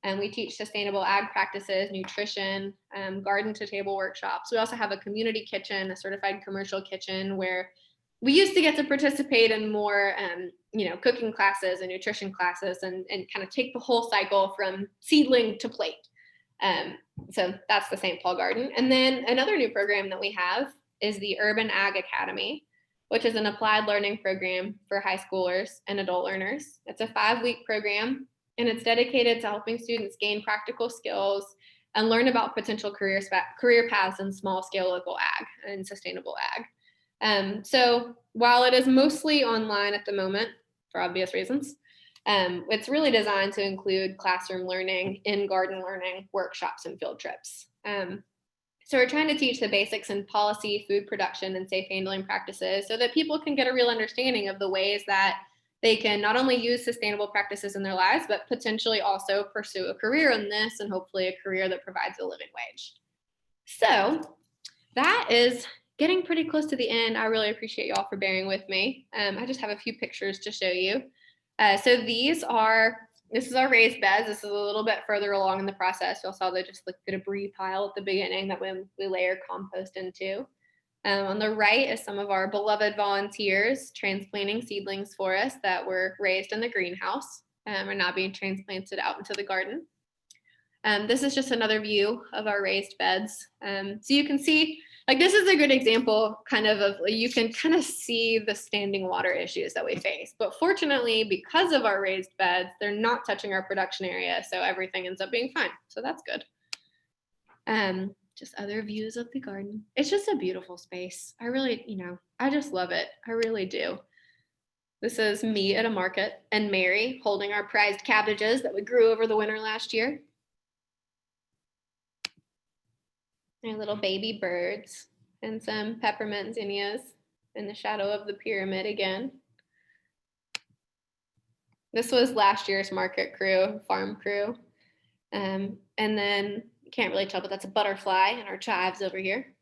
And we teach sustainable ag practices, nutrition, garden to table workshops. We also have a community kitchen, a certified commercial kitchen, where we used to get to participate in more, cooking classes and nutrition classes, and kind of take the whole cycle from seedling to plate. So that's the St. Paul Garden. And then another new program that we have is the Urban Ag Academy, which is an applied learning program for high schoolers and adult learners. It's a 5-week program, and it's dedicated to helping students gain practical skills and learn about potential career paths in small scale local ag and sustainable ag. So while it is mostly online at the moment, for obvious reasons, it's really designed to include classroom learning, in-garden learning, workshops, and field trips. So we're trying to teach the basics in policy, food production, and safe handling practices so that people can get a real understanding of the ways that they can not only use sustainable practices in their lives, but potentially also pursue a career in this, and hopefully a career that provides a living wage. So that is getting pretty close to the end. I really appreciate y'all for bearing with me. I just have a few pictures to show you. So this is our raised beds. This is a little bit further along in the process. You'll saw just like the debris pile at the beginning that we layer compost into. On the right is some of our beloved volunteers transplanting seedlings for us that were raised in the greenhouse are now being transplanted out into the garden. This is just another view of our raised beds. So you can see, like, this is a good example you can kind of see the standing water issues that we face. But fortunately, because of our raised beds, they're not touching our production area. So everything ends up being fine. So that's good. Just other views of the garden. It's just a beautiful space. I really, I just love it. I really do. This is me at a market and Mary holding our prized cabbages that we grew over the winter last year. Our little baby birds and some peppermint zinnias in the shadow of the pyramid again. This was last year's market crew, farm crew. And then you can't really tell, but that's a butterfly and our chives over here.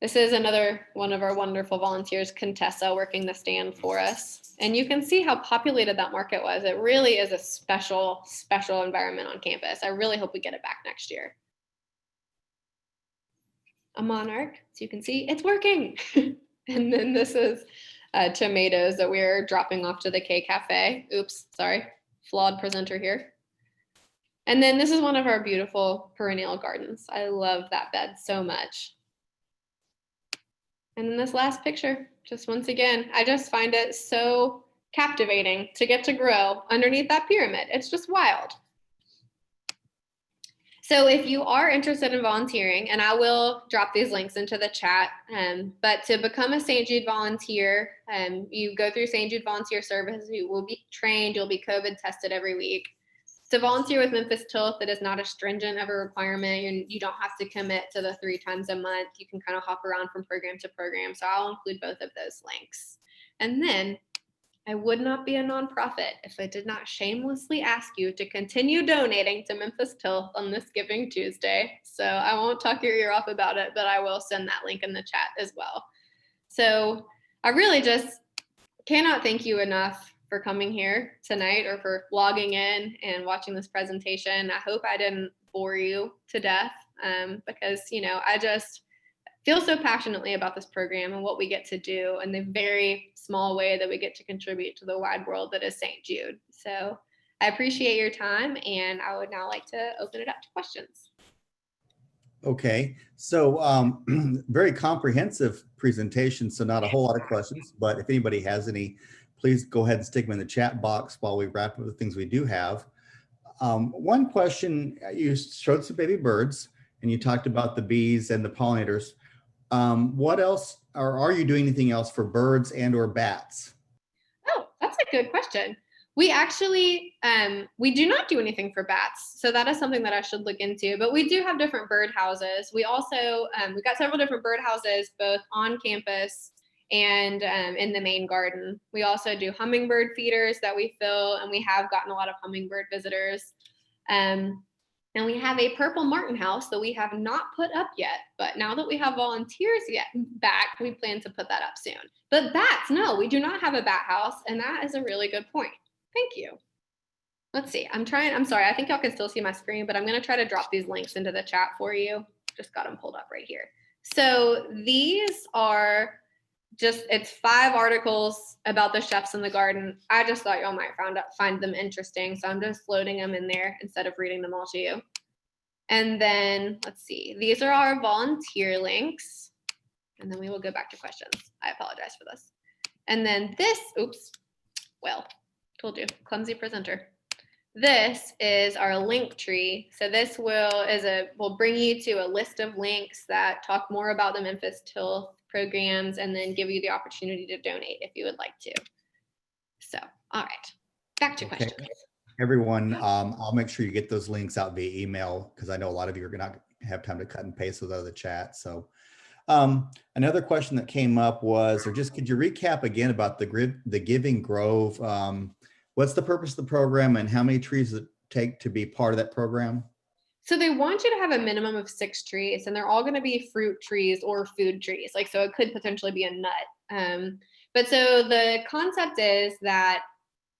This is another one of our wonderful volunteers, Contessa, working the stand for us. And you can see how populated that market was. It really is a special, special environment on campus. I really hope we get it back next year. A monarch, so you can see it's working. And then this is tomatoes that we're dropping off to the K Cafe. Oops, sorry, flawed presenter here. And then this is one of our beautiful perennial gardens. I love that bed so much. And then this last picture, just once again, I just find it so captivating to get to grow underneath that pyramid. It's just wild. So if you are interested in volunteering, and I will drop these links into the chat, but to become a St. Jude volunteer, you go through St. Jude Volunteer Service, you will be trained, you'll be COVID tested every week. To volunteer with Memphis Tilth, it is not as stringent of a requirement, and you don't have to commit to the 3 times a month. You can kind of hop around from program to program, so I'll include both of those links. And then I would not be a nonprofit if I did not shamelessly ask you to continue donating to Memphis Tilth on this Giving Tuesday. So I won't talk your ear off about it, but I will send that link in the chat as well. So I really just cannot thank you enough for coming here tonight or for logging in and watching this presentation. I hope I didn't bore you to death because, I just feel so passionately about this program and what we get to do and the very small way that we get to contribute to the wide world that is St. Jude. So I appreciate your time, and I would now like to open it up to questions. Okay, so very comprehensive presentation, so not a whole lot of questions, but if anybody has any, please go ahead and stick them in the chat box while we wrap up the things we do have. One question, you showed some baby birds and you talked about the bees and the pollinators. What else, or are you doing anything else for birds and or bats? Oh, that's a good question. We actually, we do not do anything for bats. So that is something that I should look into, but we do have different bird houses. We also, we've got several different bird houses, both on campus and in the main garden. We also do hummingbird feeders that we fill, and we have gotten a lot of hummingbird visitors. And we have a purple martin house that we have not put up yet. But now that we have volunteers back, we plan to put that up soon. But bats, no, we do not have a bat house. And that is a really good point. Thank you. Let's see. I'm sorry. I think y'all can still see my screen, but I'm going to try to drop these links into the chat for you. Just got them pulled up right here. So these are it's 5 articles about the chefs in the garden. I just thought y'all might find them interesting. So I'm just loading them in there instead of reading them all to you. And then let's see, these are our volunteer links. And then we will go back to questions. I apologize for this. And then this, told you, clumsy presenter. This is our link tree. So this will bring you to a list of links that talk more about the Memphis Tilth programs and then give you the opportunity to donate if you would like to. So, all right, back to questions. Everyone, I'll make sure you get those links out via email because I know a lot of you are going to have time to cut and paste those out of the chat. So another question that came up was, or just could you recap again about the Giving Grove? What's the purpose of the program and how many trees does it take to be part of that program? So they want you to have a minimum of 6 trees, and they're all going to be fruit trees or food trees. So it could potentially be a nut. But so the concept is that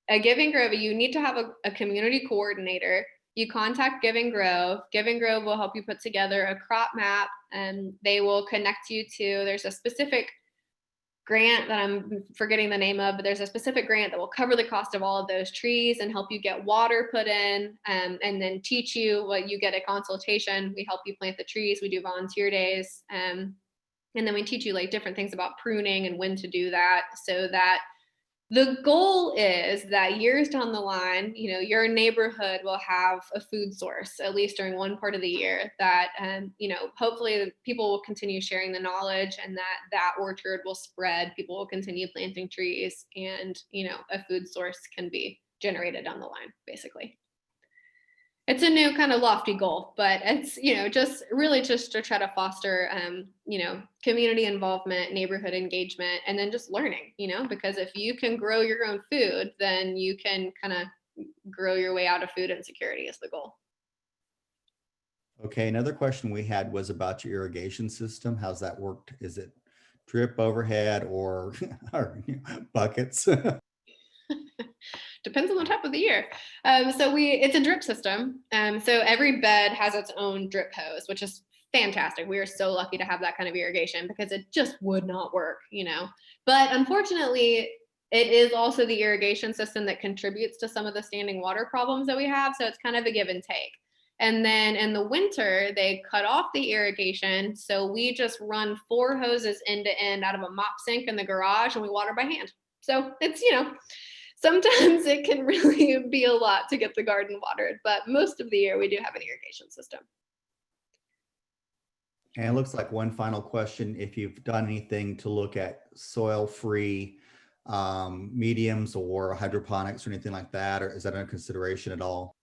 a Giving Grove, you need to have a community coordinator. You contact Giving Grove. Giving Grove will help you put together a crop map, and they will connect you to, there's a specific grant that I'm forgetting the name of, but there's a specific grant that will cover the cost of all of those trees and help you get water put in, and then teach you what you get a consultation. We help you plant the trees. We do volunteer days. And then we teach you different things about pruning and when to do that, so that the goal is that years down the line, your neighborhood will have a food source, at least during one part of the year, that, hopefully people will continue sharing the knowledge, and that orchard will spread. People will continue planting trees, and, a food source can be generated down the line, basically. It's a new kind of lofty goal, but it's, just to try to foster, community involvement, neighborhood engagement, and then just learning, because if you can grow your own food, then you can kind of grow your way out of food insecurity is the goal. Okay, another question we had was about your irrigation system. How's that worked? Is it drip overhead or buckets? Depends on the type of the year. It's a drip system. So every bed has its own drip hose, which is fantastic. We are so lucky to have that kind of irrigation because it just would not work, But unfortunately, it is also the irrigation system that contributes to some of the standing water problems that we have. So it's kind of a give and take. And then in the winter, they cut off the irrigation. So we just run 4 hoses end to end out of a mop sink in the garage, and we water by hand. So it's, sometimes it can really be a lot to get the garden watered, but most of the year we do have an irrigation system. And it looks like one final question, if you've done anything to look at soil-free mediums or hydroponics or anything like that, or is that under consideration at all?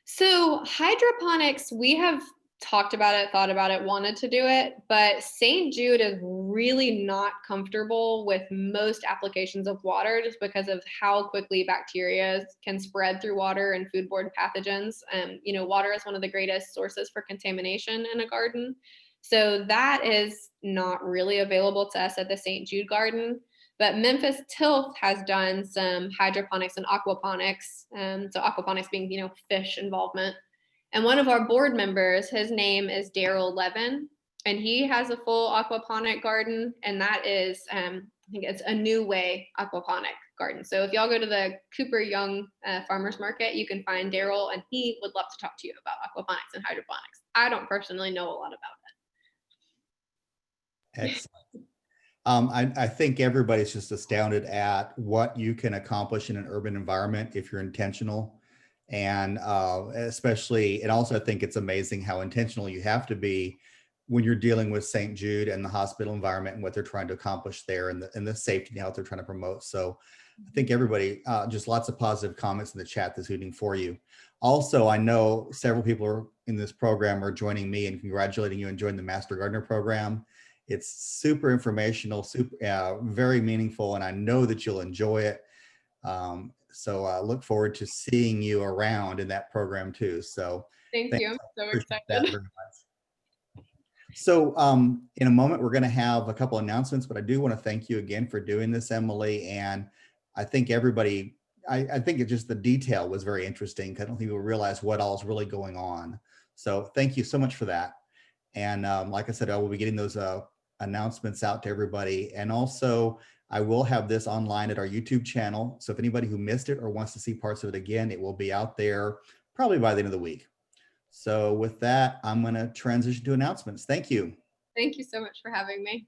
So hydroponics, we have talked about it, thought about it, wanted to do it, but St. Jude is really not comfortable with most applications of water just because of how quickly bacteria can spread through water and foodborne pathogens. Water is one of the greatest sources for contamination in a garden. So that is not really available to us at the St. Jude garden. But Memphis Tilth has done some hydroponics and aquaponics. So aquaponics being, fish involvement. And one of our board members, his name is Daryl Levin, and he has a full aquaponic garden, and that is, I think it's a New Way aquaponic garden. So if y'all go to the Cooper Young Farmers Market, you can find Daryl, and he would love to talk to you about aquaponics and hydroponics. I don't personally know a lot about it. Excellent. I think everybody's just astounded at what you can accomplish in an urban environment if you're intentional. And especially, and also I think it's amazing how intentional you have to be when you're dealing with St. Jude and the hospital environment and what they're trying to accomplish there, and the safety and health they're trying to promote. So I think everybody, just lots of positive comments in the chat this evening for you. Also, I know several people in this program are joining me and congratulating you and joining the Master Gardener program. It's super informational, very meaningful, and I know that you'll enjoy it. So I look forward to seeing you around in that program too. So Thank thanks. you. I'm I so appreciate that excited. very much. So in a moment, we're going to have a couple announcements, but I do want to thank you again for doing this, Emily. And I think everybody, I think it just the detail was very interesting. I don't think people realize what all is really going on. So thank you so much for that. And like I said, I will be getting those announcements out to everybody. And also, I will have this online at our YouTube channel. So if anybody who missed it or wants to see parts of it again, it will be out there probably by the end of the week. So with that, I'm going to transition to announcements. Thank you. Thank you so much for having me.